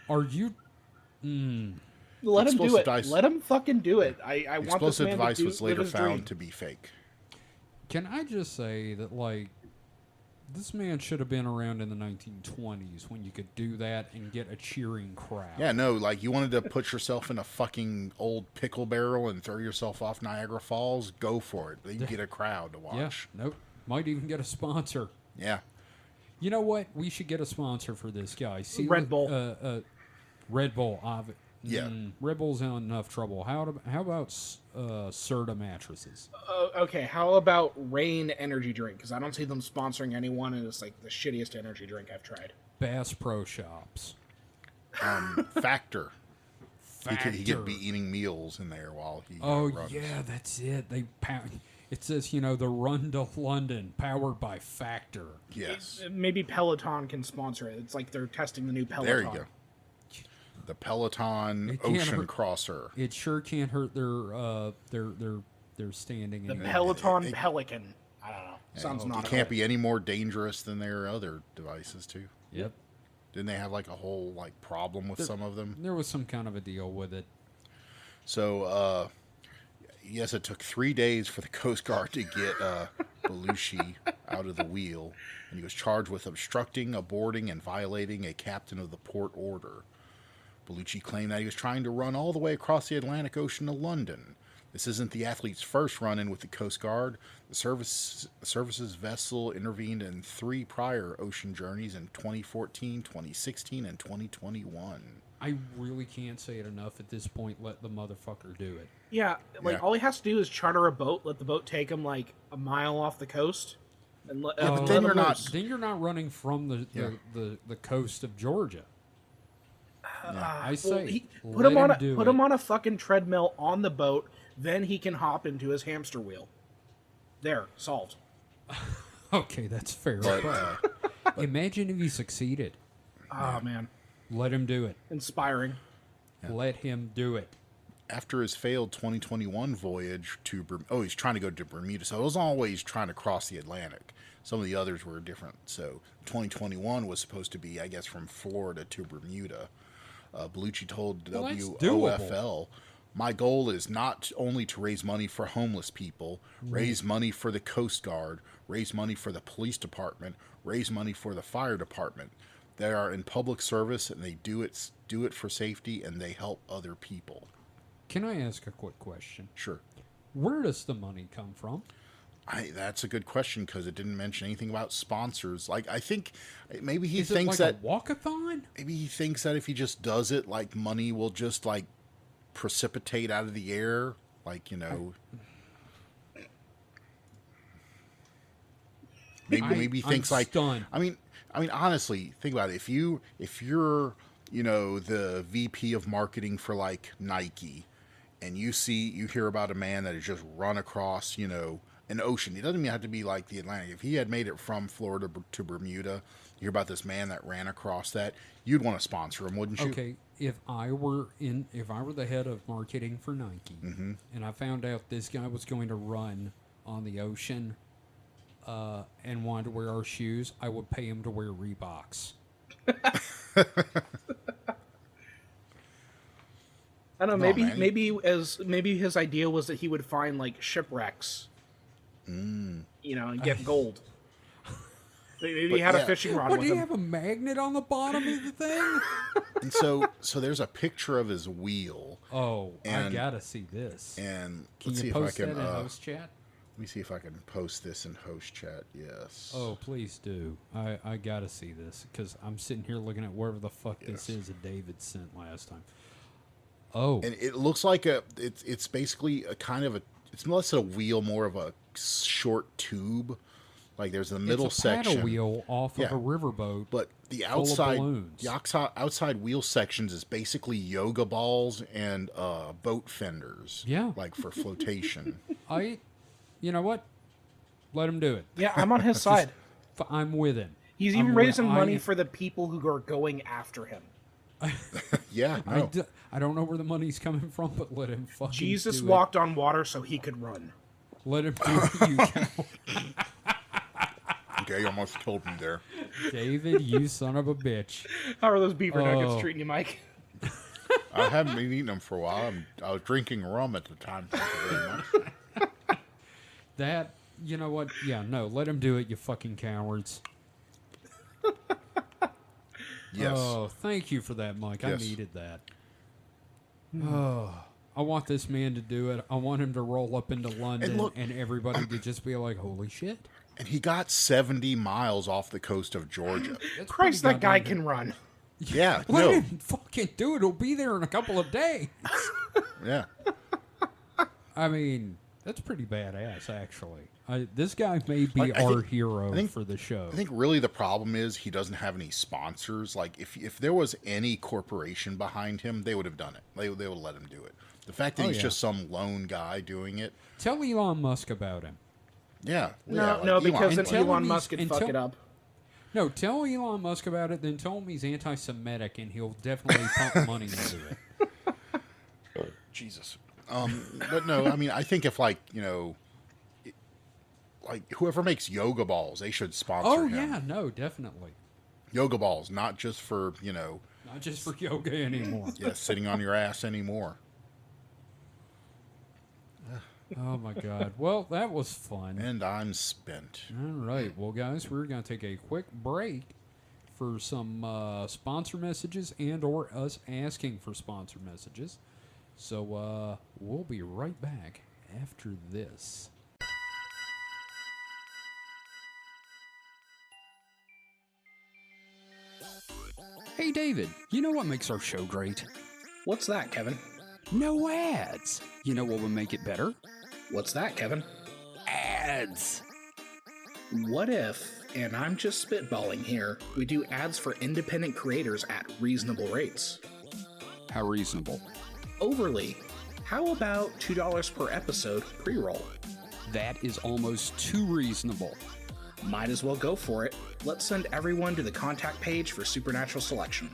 [SPEAKER 1] Are you?
[SPEAKER 3] Let him do
[SPEAKER 2] Explosive
[SPEAKER 3] it.
[SPEAKER 2] device-
[SPEAKER 3] Let him fucking do it. I want this
[SPEAKER 2] Explosive
[SPEAKER 3] man
[SPEAKER 2] device
[SPEAKER 3] to
[SPEAKER 2] was
[SPEAKER 3] live
[SPEAKER 2] later
[SPEAKER 3] his
[SPEAKER 2] found
[SPEAKER 3] dream.
[SPEAKER 2] to be fake.
[SPEAKER 1] Can I just say that this man should have been around in the 1920s when you could do that and get a cheering crowd.
[SPEAKER 2] Yeah, no, like you wanted to put yourself in a fucking old pickle barrel and throw yourself off Niagara Falls, go for it. You get a crowd to
[SPEAKER 1] Yeah.
[SPEAKER 2] watch.
[SPEAKER 1] Nope. Might even get a sponsor.
[SPEAKER 2] Yeah.
[SPEAKER 1] You know what? We should get a sponsor for this guy. See,
[SPEAKER 3] Red Bull.
[SPEAKER 1] Red Bull.
[SPEAKER 2] Yeah.
[SPEAKER 1] Red Bull's in enough trouble. How about Serta mattresses?
[SPEAKER 3] Okay, how about Rain energy drink? Because I don't see them sponsoring anyone, and it's like the shittiest energy drink I've tried.
[SPEAKER 1] Bass Pro Shops.
[SPEAKER 2] Factor. He could be
[SPEAKER 1] Factor.
[SPEAKER 2] eating meals in there while he
[SPEAKER 1] Oh
[SPEAKER 2] runs.
[SPEAKER 1] yeah, that's it. It says the Run to London, powered by Factor.
[SPEAKER 2] Yes.
[SPEAKER 3] Maybe Peloton can sponsor it. It's like they're testing the new Peloton.
[SPEAKER 2] There you go. The Peloton
[SPEAKER 1] It can't
[SPEAKER 2] Ocean
[SPEAKER 1] hurt-
[SPEAKER 2] Crosser.
[SPEAKER 1] It sure can't hurt their standing.
[SPEAKER 3] The
[SPEAKER 1] anymore.
[SPEAKER 3] Peloton Pelican. I don't know. Sounds
[SPEAKER 2] It
[SPEAKER 3] not.
[SPEAKER 2] can't be any more dangerous than their other devices too.
[SPEAKER 1] Yep.
[SPEAKER 2] Didn't they have like a whole problem with some of them?
[SPEAKER 1] There was some kind of a deal with it.
[SPEAKER 2] So yes, it took 3 days for the Coast Guard to get Belushi out of the wheel, and he was charged with obstructing, aborting, and violating a captain of the port order. Belushi claimed that he was trying to run all the way across the Atlantic Ocean to London. This isn't the athlete's first run-in with the Coast Guard. The service's vessel intervened in 3 prior ocean journeys in 2014, 2016, and 2021.
[SPEAKER 1] I really can't say it enough at this point. Let the motherfucker do it.
[SPEAKER 3] Yeah,
[SPEAKER 2] Yeah.
[SPEAKER 3] all he has to do is charter a boat, let the boat take him like a mile off the coast, and let.
[SPEAKER 2] Yeah, but
[SPEAKER 3] let
[SPEAKER 2] then
[SPEAKER 3] him
[SPEAKER 2] you're not-
[SPEAKER 3] loose.
[SPEAKER 1] Then you're not running from the coast of Georgia. I say
[SPEAKER 3] Put him on
[SPEAKER 1] do
[SPEAKER 3] put
[SPEAKER 1] it.
[SPEAKER 3] him on a fucking treadmill on the boat. Then he can hop into his hamster wheel. There, solved.
[SPEAKER 1] Okay, that's fair.
[SPEAKER 2] But
[SPEAKER 1] Imagine if he succeeded.
[SPEAKER 3] Oh, man.
[SPEAKER 1] Let him do it.
[SPEAKER 3] Inspiring.
[SPEAKER 1] Yeah. Let him do it.
[SPEAKER 2] After his failed 2021 voyage to he's trying to go to Bermuda. So it was always trying to cross the Atlantic. Some of the others were different. So 2021 was supposed to be, I guess, from Florida to Bermuda. Bellucci told WOFL, "My goal is not only to raise money for homeless people, raise money for the Coast Guard, raise money for the police department, raise money for the fire department. They are in public service and they do it for safety and they help other people."
[SPEAKER 1] Can I ask a quick question?
[SPEAKER 2] Sure.
[SPEAKER 1] Where does the money come from?
[SPEAKER 2] That's a good question because it didn't mention anything about sponsors. Like, I think maybe he
[SPEAKER 1] Is
[SPEAKER 2] thinks
[SPEAKER 1] it like
[SPEAKER 2] that
[SPEAKER 1] a walkathon?
[SPEAKER 2] maybe he thinks that if he just does it, like money will just like precipitate out of the air, like maybe he thinks
[SPEAKER 1] I'm
[SPEAKER 2] like
[SPEAKER 1] stunned.
[SPEAKER 2] I mean honestly, think about it. If you're the VP of marketing for like Nike, and you hear about a man that has just run across an ocean. It doesn't even have to be like the Atlantic. If he had made it from Florida to Bermuda, you hear about this man that ran across that, you'd want to sponsor him, wouldn't you?
[SPEAKER 1] Okay, if I were the head of marketing for Nike, and I found out this guy was going to run on the ocean, and wanted to wear our shoes, I would pay him to wear Reeboks.
[SPEAKER 3] I don't know. Maybe his idea was that he would find like shipwrecks, and get gold. Maybe he had a fishing rod with
[SPEAKER 1] do you
[SPEAKER 3] him.
[SPEAKER 1] have a magnet on the bottom of the thing?
[SPEAKER 2] And so there's a picture of his wheel.
[SPEAKER 1] Oh, I gotta see this.
[SPEAKER 2] And
[SPEAKER 1] Can
[SPEAKER 2] let's see
[SPEAKER 1] you
[SPEAKER 2] if I
[SPEAKER 1] post
[SPEAKER 2] can.
[SPEAKER 1] that in host chat?
[SPEAKER 2] Let me see if I can post this in host chat. Yes.
[SPEAKER 1] Oh, please do. I gotta see this because I'm sitting here looking at wherever the fuck this is that David sent last time. Oh,
[SPEAKER 2] And it looks like it's basically a kind of it's less a wheel, more of a short tube. Like there's the middle
[SPEAKER 1] it's a
[SPEAKER 2] section.
[SPEAKER 1] paddle wheel off of a riverboat.
[SPEAKER 2] But the
[SPEAKER 1] full of
[SPEAKER 2] outside,
[SPEAKER 1] balloons.
[SPEAKER 2] outside wheel sections is basically yoga balls and boat fenders.
[SPEAKER 1] Yeah.
[SPEAKER 2] Like for flotation.
[SPEAKER 1] You know what? Let him do it.
[SPEAKER 3] Yeah, I'm on his side.
[SPEAKER 1] I'm with him.
[SPEAKER 3] He's even raising money for the people who are going after him.
[SPEAKER 2] Yeah, no.
[SPEAKER 1] I don't know where the money's coming from, but let him fucking
[SPEAKER 3] Jesus
[SPEAKER 1] do
[SPEAKER 3] walked on water so he could run.
[SPEAKER 1] Let him do it, you cow.
[SPEAKER 2] Okay, you almost killed me there.
[SPEAKER 1] David, you son of a bitch.
[SPEAKER 3] How are those beaver nuggets treating you, Mike?
[SPEAKER 2] I haven't been eating them for a while. I was drinking rum at the time. Thank you very much.
[SPEAKER 1] That, you know what? Yeah, no, let him do it, you fucking cowards.
[SPEAKER 2] Yes.
[SPEAKER 1] Oh, thank you for that, Mike.
[SPEAKER 2] Yes.
[SPEAKER 1] I needed that. Oh, I want this man to do it. I want him to roll up into London and everybody to just be like, holy shit.
[SPEAKER 2] And he got 70 miles off the coast of Georgia.
[SPEAKER 3] Christ, that guy can run.
[SPEAKER 2] Yeah,
[SPEAKER 1] Let him fucking do it. He'll be there in a couple of days.
[SPEAKER 2] Yeah.
[SPEAKER 1] I mean, that's pretty badass, actually. This guy may be our hero for the show.
[SPEAKER 2] I think really the problem is he doesn't have any sponsors. Like, if there was any corporation behind him, they would have done it. They would let him do it. The fact that he's just some lone guy doing it.
[SPEAKER 1] Tell Elon Musk about him.
[SPEAKER 2] Yeah.
[SPEAKER 3] No, because then Elon Musk could fuck it up.
[SPEAKER 1] No, tell Elon Musk about it, then tell him he's anti-Semitic, and he'll definitely pump money into it.
[SPEAKER 2] Jesus. But no, I mean, I think if like whoever makes yoga balls, they should sponsor him.
[SPEAKER 1] Yeah, no, definitely.
[SPEAKER 2] Yoga balls, not just for,
[SPEAKER 1] Not just for yoga anymore.
[SPEAKER 2] sitting on your ass anymore.
[SPEAKER 1] Oh, my God. Well, that was fun.
[SPEAKER 2] And I'm spent.
[SPEAKER 1] All right. Well, guys, we're going to take a quick break for some sponsor messages and or us asking for sponsor messages. So we'll be right back after this. Hey, David, you know what makes our show great?
[SPEAKER 3] What's that, Kevin?
[SPEAKER 1] No ads. You know what would make it better?
[SPEAKER 3] What's that, Kevin?
[SPEAKER 1] Ads.
[SPEAKER 3] What if, and I'm just spitballing here, we do ads for independent creators at reasonable rates?
[SPEAKER 1] How reasonable?
[SPEAKER 3] Overly. How about $2 per episode pre-roll?
[SPEAKER 1] That is almost too reasonable.
[SPEAKER 3] Might as well go for it. Let's send everyone to the contact page for Supernatural Selection.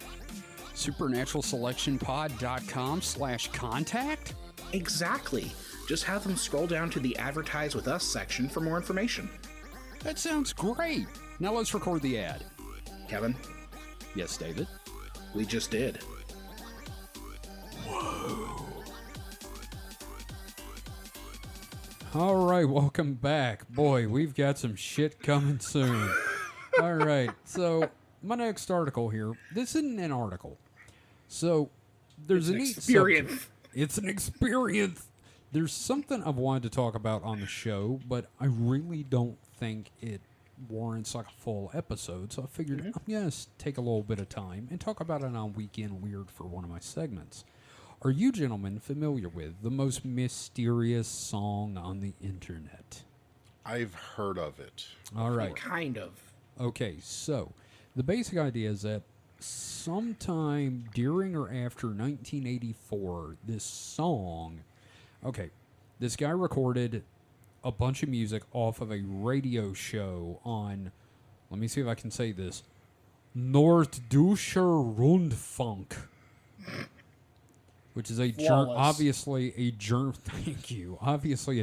[SPEAKER 1] SupernaturalSelectionPod.com/contact?
[SPEAKER 3] Exactly. Just have them scroll down to the Advertise With Us section for more information.
[SPEAKER 1] That sounds great. Now let's record the ad.
[SPEAKER 3] Kevin,
[SPEAKER 1] Yes, David?
[SPEAKER 3] we just did.
[SPEAKER 1] All right, welcome back. Boy, we've got some shit coming soon. All right, so my next article here, this isn't an article. So there's
[SPEAKER 3] It's
[SPEAKER 1] a
[SPEAKER 3] an
[SPEAKER 1] neat
[SPEAKER 3] experience.
[SPEAKER 1] subject. It's an experience. There's something I've wanted to talk about on the show, but I really don't think it warrants like a full episode. So I figured I'm going to take a little bit of time and talk about it on Weekend Weird for one of my segments. Are you gentlemen familiar with the most mysterious song on the internet?
[SPEAKER 2] I've heard of it.
[SPEAKER 1] All right.
[SPEAKER 3] Kind of.
[SPEAKER 1] Okay, so the basic idea is that sometime during or after 1984, this song, this guy recorded a bunch of music off of a radio show on, let me see if I can say this, Norddeutscher Rundfunk, which is obviously a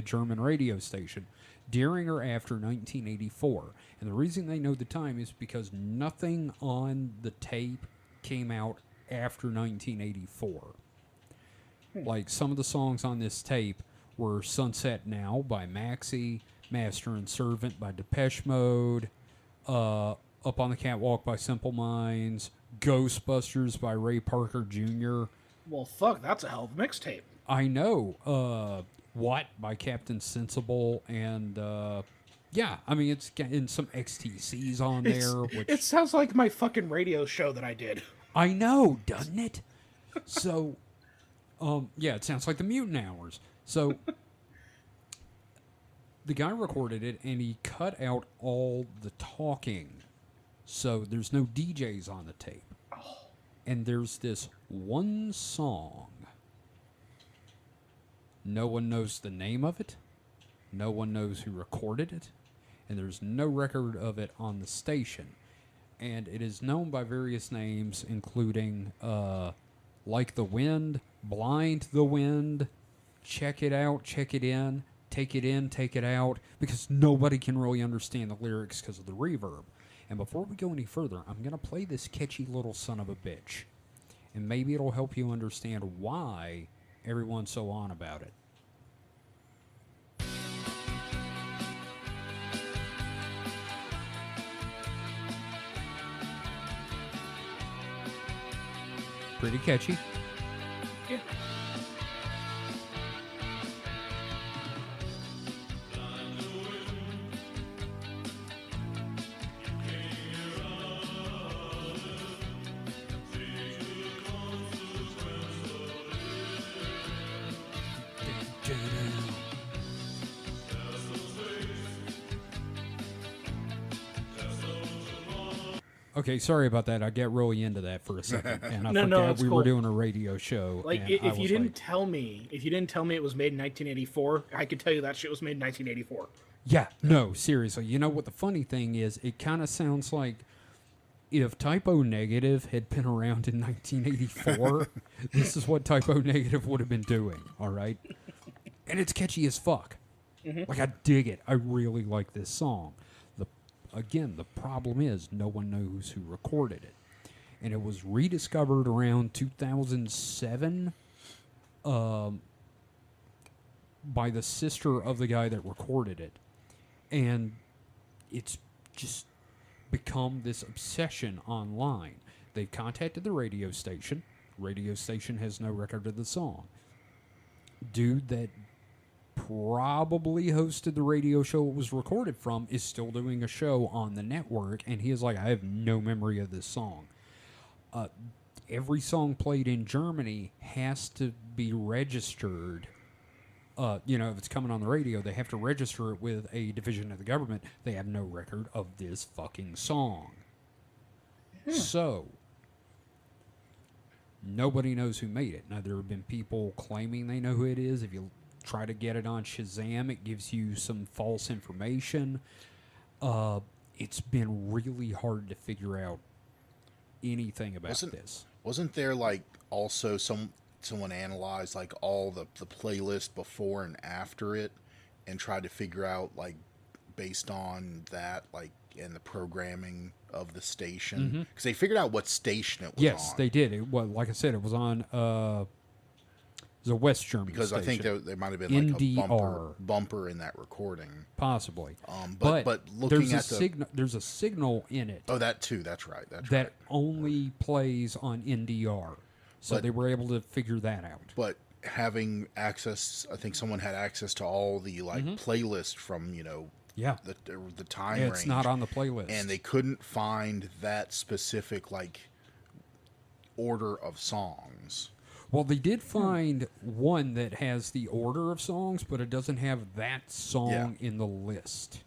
[SPEAKER 1] German radio station during or after 1984. And the reason they know the time is because nothing on the tape came out after 1984. Like, some of the songs on this tape were Sunset Now by Maxie, Master and Servant by Depeche Mode, Up on the Catwalk by Simple Minds, Ghostbusters by Ray Parker Jr.
[SPEAKER 3] Well, fuck, that's a hell of a mixtape.
[SPEAKER 1] I know. What by Captain Sensible, and it's getting some XTCs on there.
[SPEAKER 3] It sounds like my fucking radio show that I did.
[SPEAKER 1] I know, doesn't it? So, it sounds like the Mutant Hours. So, the guy recorded it, and he cut out all the talking, so there's no DJs on the tape. And there's this one song. No one knows the name of it. No one knows who recorded it. And there's no record of it on the station. And it is known by various names, including Like the Wind, Blind the Wind, Check It Out, Check It In, Take It Out, because nobody can really understand the lyrics because of the reverb. And before we go any further, I'm going to play this catchy little son of a bitch. And maybe it'll help you understand why everyone's so on about it. Pretty catchy.
[SPEAKER 3] Yeah.
[SPEAKER 1] Okay, sorry about that. I get really into that for a second, and I
[SPEAKER 3] No,
[SPEAKER 1] forgot
[SPEAKER 3] it's
[SPEAKER 1] we
[SPEAKER 3] cool.
[SPEAKER 1] were doing a radio show.
[SPEAKER 3] Like,
[SPEAKER 1] and
[SPEAKER 3] if you didn't tell me it was made in 1984, I could tell you that shit was made in 1984.
[SPEAKER 1] Yeah, no, seriously. You know what the funny thing is? It kind of sounds like if Typo Negative had been around in 1984, this is what Typo Negative would have been doing, all right? And it's catchy as fuck. Like, I dig it. I really like this song. Again, the problem is no one knows who recorded it. And it was rediscovered around 2007 by the sister of the guy that recorded it. And it's just become this obsession online. They contacted the radio station. Radio station has no record of the song. Dude that probably hosted the radio show it was recorded from is still doing a show on the network, and he is like, I have no memory of this song. Every song played in Germany has to be registered. If it's coming on the radio, they have to register it with a division of the government. They have no record of this fucking song. So, nobody knows who made it. Now, there have been people claiming they know who it is. If you try to get it on Shazam, it gives you some false information. it's been really hard to figure out anything about this.
[SPEAKER 2] Wasn't there like also someone analyzed like all the playlist before and after it and tried to figure out like based on that like and the programming of the station because they figured out what station it was on.
[SPEAKER 1] Yes, they did. It was, like I said, it was on it was a West German
[SPEAKER 2] because
[SPEAKER 1] station.
[SPEAKER 2] I think there might have been like
[SPEAKER 1] NDR.
[SPEAKER 2] a bumper in that recording.
[SPEAKER 1] Possibly.
[SPEAKER 2] But looking
[SPEAKER 1] there's there's a signal in it.
[SPEAKER 2] Oh, that too. That's right.
[SPEAKER 1] That only plays on NDR. So
[SPEAKER 2] But-
[SPEAKER 1] they were able to figure that out.
[SPEAKER 2] But having access, I think someone had access to all the like playlist from
[SPEAKER 1] Yeah.
[SPEAKER 2] the time
[SPEAKER 1] It's
[SPEAKER 2] range.
[SPEAKER 1] not on the playlist.
[SPEAKER 2] And they couldn't find that specific like order of songs.
[SPEAKER 1] Well, they did find one that has the order of songs, but it doesn't have that song in the list.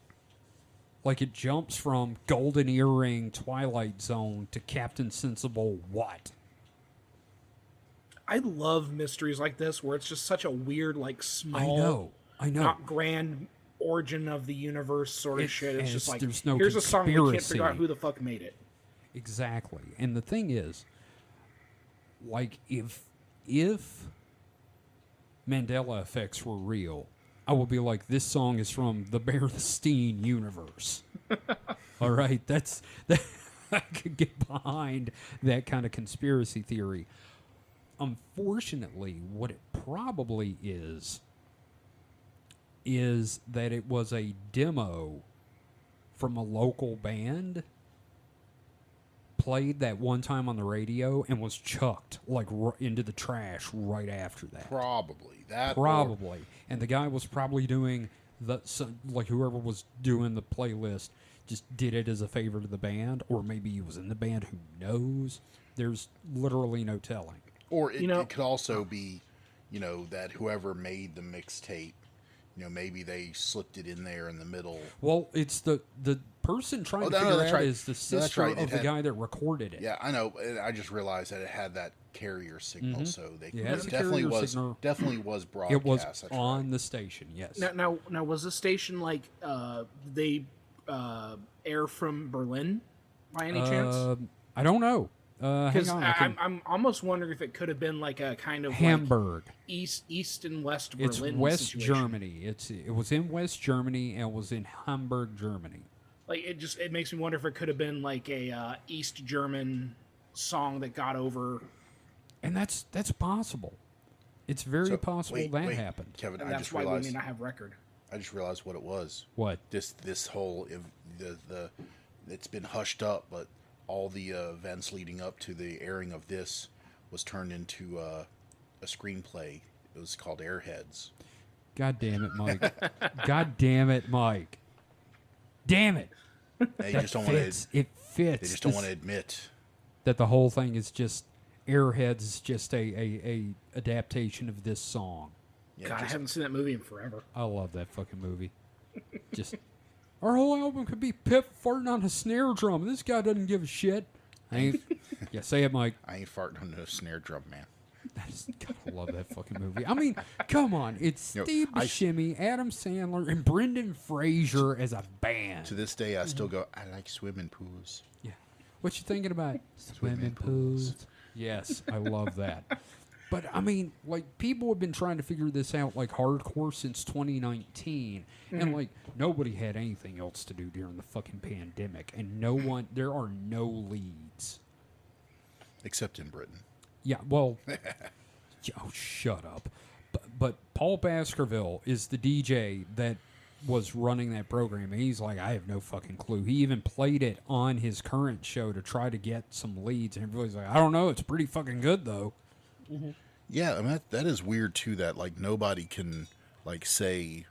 [SPEAKER 1] Like it jumps from Golden Earring, Twilight Zone to Captain Sensible What?
[SPEAKER 3] I love mysteries like this where it's just such a weird, like small,
[SPEAKER 1] I know.
[SPEAKER 3] not grand origin of the universe sort of shit. It's just like,
[SPEAKER 1] there's no
[SPEAKER 3] here's a song we can't
[SPEAKER 1] conspiracy.
[SPEAKER 3] figure out who the fuck made it.
[SPEAKER 1] Exactly. And the thing is, like, if Mandela effects were real, I would be like, this song is from the Berenstain universe. All right? I could get behind that kind of conspiracy theory. Unfortunately, what it probably is that it was a demo from a local band played that one time on the radio and was chucked like into the trash right after that.
[SPEAKER 2] Probably that.
[SPEAKER 1] Probably. And the guy was probably doing like whoever was doing the playlist just did it as a favor to the band, or maybe he was in the band. Who knows? There's literally no telling.
[SPEAKER 2] Or it could also be, that whoever made the mixtape, maybe they slipped it in there in the middle.
[SPEAKER 1] Well, it's the person trying to figure out is the sister of the guy that recorded it.
[SPEAKER 2] Yeah, I know. I just realized that it had that carrier signal, so they
[SPEAKER 1] it
[SPEAKER 2] definitely was broadcast.
[SPEAKER 1] It was on the station. Yes.
[SPEAKER 3] Now, was the station like they air from Berlin by any chance?
[SPEAKER 1] I don't know.
[SPEAKER 3] Because
[SPEAKER 1] hang on,
[SPEAKER 3] I'm almost wondering if it could have been like a kind of
[SPEAKER 1] Hamburg,
[SPEAKER 3] like East and West Berlin.
[SPEAKER 1] It's West
[SPEAKER 3] situation.
[SPEAKER 1] Germany. It was in West Germany and it was in Hamburg, Germany.
[SPEAKER 3] Like it makes me wonder if it could have been like a East German song that got over.
[SPEAKER 1] And that's possible. It's very possible that happened.
[SPEAKER 2] Kevin,
[SPEAKER 3] And
[SPEAKER 2] I
[SPEAKER 3] that's
[SPEAKER 2] just
[SPEAKER 3] why
[SPEAKER 2] realized
[SPEAKER 3] we may not have record.
[SPEAKER 2] I just realized what it was.
[SPEAKER 1] What?
[SPEAKER 2] This whole the it's been hushed up, but all the events leading up to the airing of this was turned into a screenplay. It was called Airheads.
[SPEAKER 1] God damn it, Mike. God damn it, Mike. Damn it.
[SPEAKER 2] They just don't want to.
[SPEAKER 1] It fits.
[SPEAKER 2] They just don't want to admit
[SPEAKER 1] that the whole thing is just Airheads is just a adaptation of this song.
[SPEAKER 2] Yeah,
[SPEAKER 3] God, I haven't seen that movie in forever.
[SPEAKER 1] I love that fucking movie. Just our whole album could be Pip farting on a snare drum. This guy doesn't give a shit. Yeah, say it, Mike.
[SPEAKER 2] I ain't farting on no snare drum, man.
[SPEAKER 1] God, I love that fucking movie. I mean, come on. It's Steve Buscemi, Adam Sandler, and Brendan Fraser as a band.
[SPEAKER 2] To this day, I still go, I like swimming pools.
[SPEAKER 1] Yeah. What you thinking about? Swimming pools. Yes, I love that. But, I mean, like, people have been trying to figure this out, like, hardcore since 2019. And, like, nobody had anything else to do during the fucking pandemic. And there are no leads.
[SPEAKER 2] Except in Britain.
[SPEAKER 1] Yeah, well, oh, shut up. But Paul Baskerville is the DJ that was running that program. And he's like, I have no fucking clue. He even played it on his current show to try to get some leads. And everybody's like, I don't know. It's pretty fucking good, though.
[SPEAKER 3] Mm-hmm.
[SPEAKER 2] Yeah, I mean, that is weird, too, that, like, nobody can, like, say,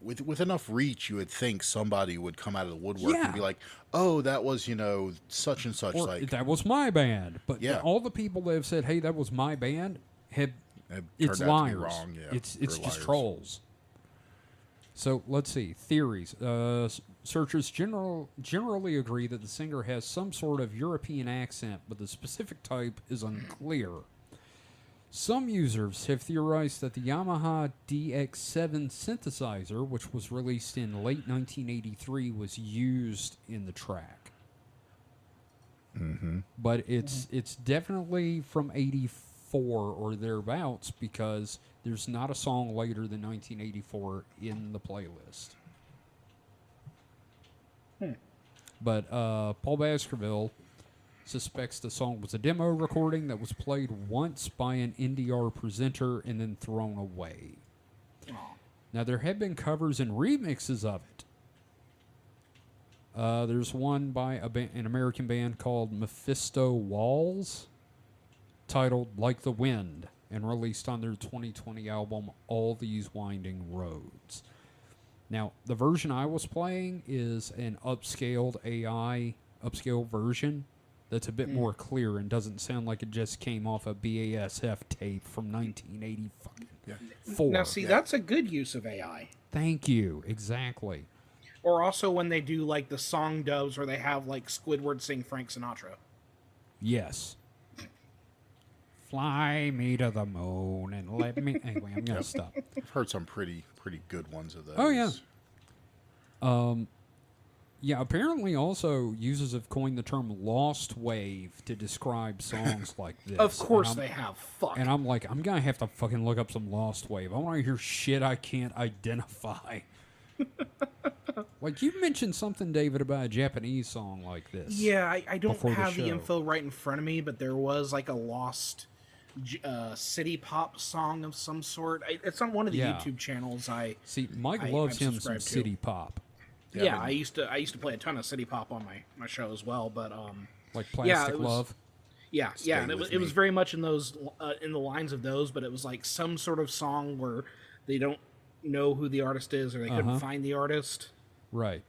[SPEAKER 2] with enough reach, you would think somebody would come out of the woodwork and be like, oh, that was, such and such.
[SPEAKER 1] Or,
[SPEAKER 2] like
[SPEAKER 1] that was my band. But
[SPEAKER 2] yeah.
[SPEAKER 1] all the people that have said, hey, that was my band, it's
[SPEAKER 2] turned out to be
[SPEAKER 1] liars.
[SPEAKER 2] wrong, yeah.
[SPEAKER 1] It's
[SPEAKER 2] They're
[SPEAKER 1] just
[SPEAKER 2] liars.
[SPEAKER 1] trolls. So let's see. Theories. Searchers generally agree that the singer has some sort of European accent, but the specific type is unclear. Some users have theorized that the Yamaha DX7 synthesizer, which was released in late 1983, was used in the track. But it's definitely from 84 or thereabouts, because there's not a song later than 1984 in the playlist. But Paul Baskerville suspects the song was a demo recording that was played once by an NDR presenter and then thrown away. Now, there have been covers and remixes of it. There's one by an American band called Mephisto Walls, titled Like the Wind, and released on their 2020 album, All These Winding Roads. Now, the version I was playing is an upscaled version that's a bit more clear and doesn't sound like it just came off a BASF tape from 1984.
[SPEAKER 3] Now, see, that's a good use of AI.
[SPEAKER 1] Thank you. Exactly.
[SPEAKER 3] Or also when they do, like, the song dubs where they have, like, Squidward sing Frank Sinatra.
[SPEAKER 1] Yes. Fly me to the moon and let me... Anyway, I'm going to stop.
[SPEAKER 2] I've heard some pretty good ones of those.
[SPEAKER 1] Oh, yeah. Yeah, apparently also users have coined the term lost wave to describe songs like this.
[SPEAKER 3] Of course they have. Fuck.
[SPEAKER 1] And I'm like, I'm going to have to fucking look up some lost wave. I want to hear shit I can't identify. Like, you mentioned something, David, about a Japanese song like this.
[SPEAKER 3] Yeah, I don't have the
[SPEAKER 1] show.
[SPEAKER 3] info right in front of me, but there was, like, a lost city pop song of some sort. It's on one of the YouTube channels.
[SPEAKER 1] See, Mike loves him some
[SPEAKER 3] subscribed to.
[SPEAKER 1] city pop.
[SPEAKER 3] Yeah, I used to play a ton of city pop on my show as well, but
[SPEAKER 1] Like Plastic Love.
[SPEAKER 3] Yeah, and it was very much in those in the lines of those, but it was like some sort of song where they don't know who the artist is or they couldn't find the artist.
[SPEAKER 1] Right.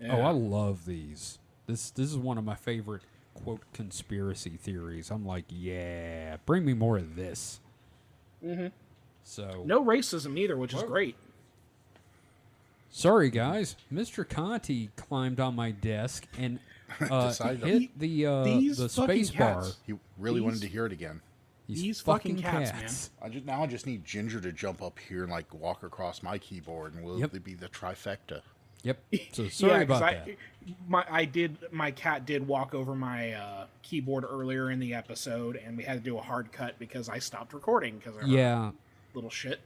[SPEAKER 3] Yeah.
[SPEAKER 1] Oh, I love these. This is one of my favorite quote conspiracy theories. I'm like, yeah, bring me more of this. So
[SPEAKER 3] No racism either, which is great.
[SPEAKER 1] Sorry, guys. Mr. Conti climbed on my desk and hit the space bar.
[SPEAKER 2] He really wanted to hear it again.
[SPEAKER 3] These fucking cats, man.
[SPEAKER 2] I just need Ginger to jump up here and like walk across my keyboard, and we'll be the trifecta.
[SPEAKER 1] Yep. So sorry about that.
[SPEAKER 3] My cat did walk over my keyboard earlier in the episode, and we had to do a hard cut because I stopped recording because of her little shit.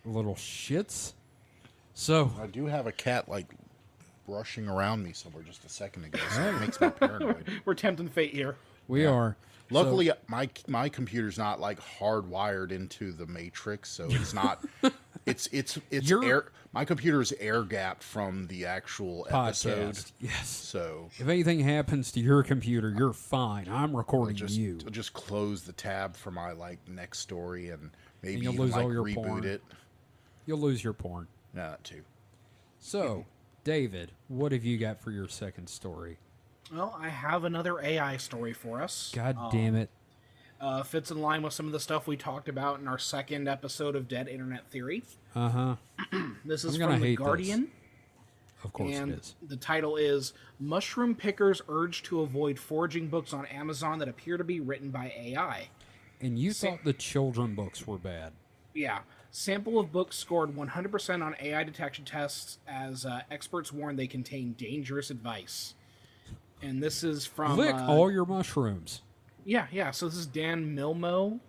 [SPEAKER 1] Little shits. So
[SPEAKER 2] I do have a cat like brushing around me somewhere just a second ago, so it makes me paranoid.
[SPEAKER 3] We're tempting fate here.
[SPEAKER 1] We are.
[SPEAKER 2] Luckily, my computer's not like hardwired into the matrix, so it's not. it's my computer is air gapped from the actual episode.
[SPEAKER 1] Yes.
[SPEAKER 2] So
[SPEAKER 1] if anything happens to your computer, you're fine. I'm recording you.
[SPEAKER 2] I'll just close the tab for my like next story and maybe
[SPEAKER 1] you'll
[SPEAKER 2] even
[SPEAKER 1] lose all your
[SPEAKER 2] reboot
[SPEAKER 1] porn.
[SPEAKER 2] it.
[SPEAKER 1] You'll lose your porn.
[SPEAKER 2] No, that too.
[SPEAKER 1] So, David, what have you got for your second story?
[SPEAKER 3] Well, I have another AI story for us.
[SPEAKER 1] God damn it.
[SPEAKER 3] Fits in line with some of the stuff we talked about in our second episode of Dead Internet Theory. This is from The Guardian.
[SPEAKER 1] Of course
[SPEAKER 3] and
[SPEAKER 1] it is.
[SPEAKER 3] The title is Mushroom Pickers Urge to Avoid Foraging Books on Amazon That Appear to Be Written by AI.
[SPEAKER 1] And you thought the children books were bad.
[SPEAKER 3] Yeah. Sample of books scored 100% on AI detection tests as experts warn they contain dangerous advice. And this is from...
[SPEAKER 1] Lick all your mushrooms.
[SPEAKER 3] Yeah. So this is Dan Milmo,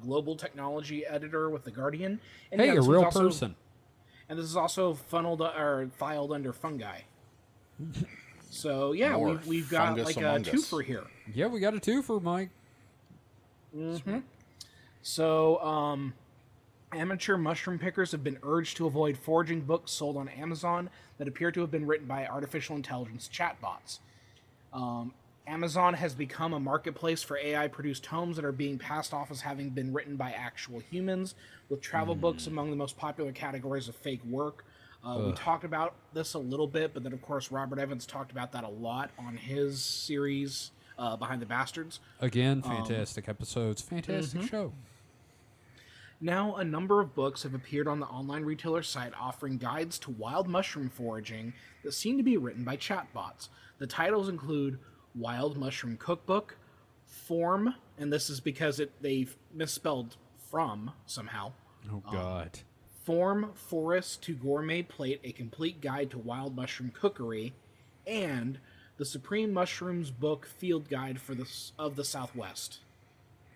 [SPEAKER 3] global technology editor with The Guardian. And
[SPEAKER 1] hey, a real person.
[SPEAKER 3] And this is also filed under fungi. So, yeah, we've got like a twofer here.
[SPEAKER 1] Yeah, we got a twofer, Mike.
[SPEAKER 3] So, amateur mushroom pickers have been urged to avoid foraging books sold on Amazon that appear to have been written by artificial intelligence chatbots. Amazon has become a marketplace for AI-produced tomes that are being passed off as having been written by actual humans, with travel books among the most popular categories of fake work. We talked about this a little bit, but then, of course, Robert Evans talked about that a lot on his series, Behind the Bastards.
[SPEAKER 1] Again, fantastic episodes, fantastic show.
[SPEAKER 3] Now, a number of books have appeared on the online retailer site offering guides to wild mushroom foraging that seem to be written by chatbots. The titles include Wild Mushroom Cookbook, Form, and this is because they've misspelled from somehow.
[SPEAKER 1] Oh, God.
[SPEAKER 3] Form Forest to Gourmet Plate, a complete guide to wild mushroom cookery, and the Supreme Mushrooms Book Field Guide of the Southwest.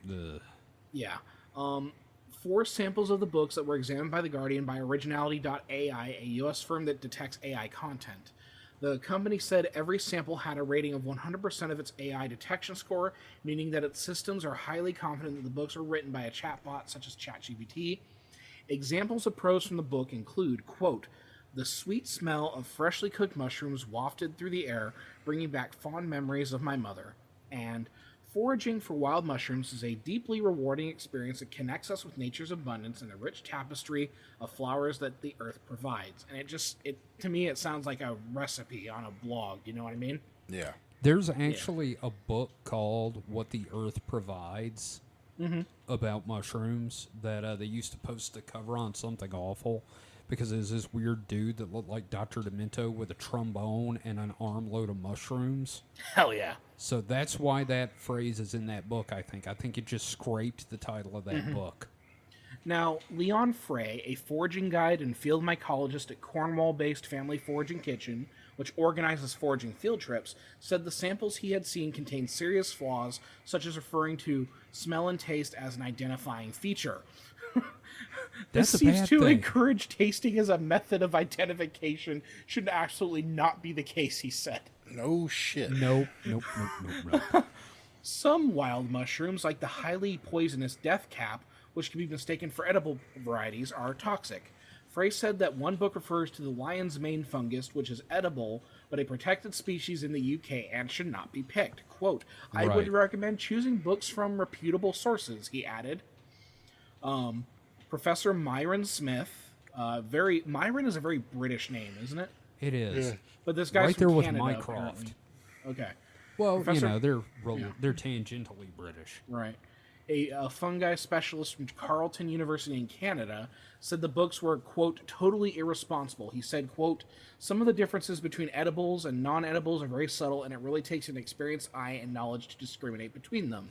[SPEAKER 1] Ugh.
[SPEAKER 3] Yeah. 4 samples of the books that were examined by The Guardian by Originality.ai, a U.S. firm that detects AI content. The company said every sample had a rating of 100% of its AI detection score, meaning that its systems are highly confident that the books are written by a chatbot such as ChatGPT. Examples of prose from the book include, quote, "The sweet smell of freshly cooked mushrooms wafted through the air, bringing back fond memories of my mother," and "Foraging for wild mushrooms is a deeply rewarding experience that connects us with nature's abundance and the rich tapestry of flowers that the earth provides." And to me, it sounds like a recipe on a blog. You know what I mean?
[SPEAKER 2] Yeah.
[SPEAKER 1] There's actually a book called What the Earth Provides about mushrooms that they used to post the cover on Something Awful, because there's this weird dude that looked like Dr. Demento with a trombone and an armload of mushrooms.
[SPEAKER 3] Hell yeah.
[SPEAKER 1] So that's why that phrase is in that book, I think. I think it just scraped the title of that book.
[SPEAKER 3] Now, Leon Frey, a foraging guide and field mycologist at Cornwall-based Family Foraging Kitchen, which organizes foraging field trips, said the samples he had seen contained serious flaws, such as referring to smell and taste as an identifying feature. This
[SPEAKER 1] That's a
[SPEAKER 3] seems
[SPEAKER 1] bad
[SPEAKER 3] to
[SPEAKER 1] thing.
[SPEAKER 3] encourage tasting as a method of identification. Should absolutely not be the case, he said.
[SPEAKER 2] No shit.
[SPEAKER 1] Nope.
[SPEAKER 3] Some wild mushrooms, like the highly poisonous death cap, which can be mistaken for edible varieties, are toxic. Frey said that one book refers to the lion's mane fungus, which is edible, but a protected species in the UK and should not be picked. Quote, "I would
[SPEAKER 1] Right.
[SPEAKER 3] recommend choosing books from reputable sources," he added. Professor Myron Smith, Myron is a very British name, isn't it?
[SPEAKER 1] It is.
[SPEAKER 3] But this guy's
[SPEAKER 1] Right
[SPEAKER 3] from
[SPEAKER 1] there with
[SPEAKER 3] Canada,
[SPEAKER 1] Mycroft.
[SPEAKER 3] apparently. Okay.
[SPEAKER 1] Well,
[SPEAKER 3] Professor-
[SPEAKER 1] they're tangentially British.
[SPEAKER 3] Right. A fungi specialist from Carleton University in Canada said the books were, quote, "totally irresponsible." He said, quote, "Some of the differences between edibles and non-edibles are very subtle, and it really takes an experienced eye and knowledge to discriminate between them."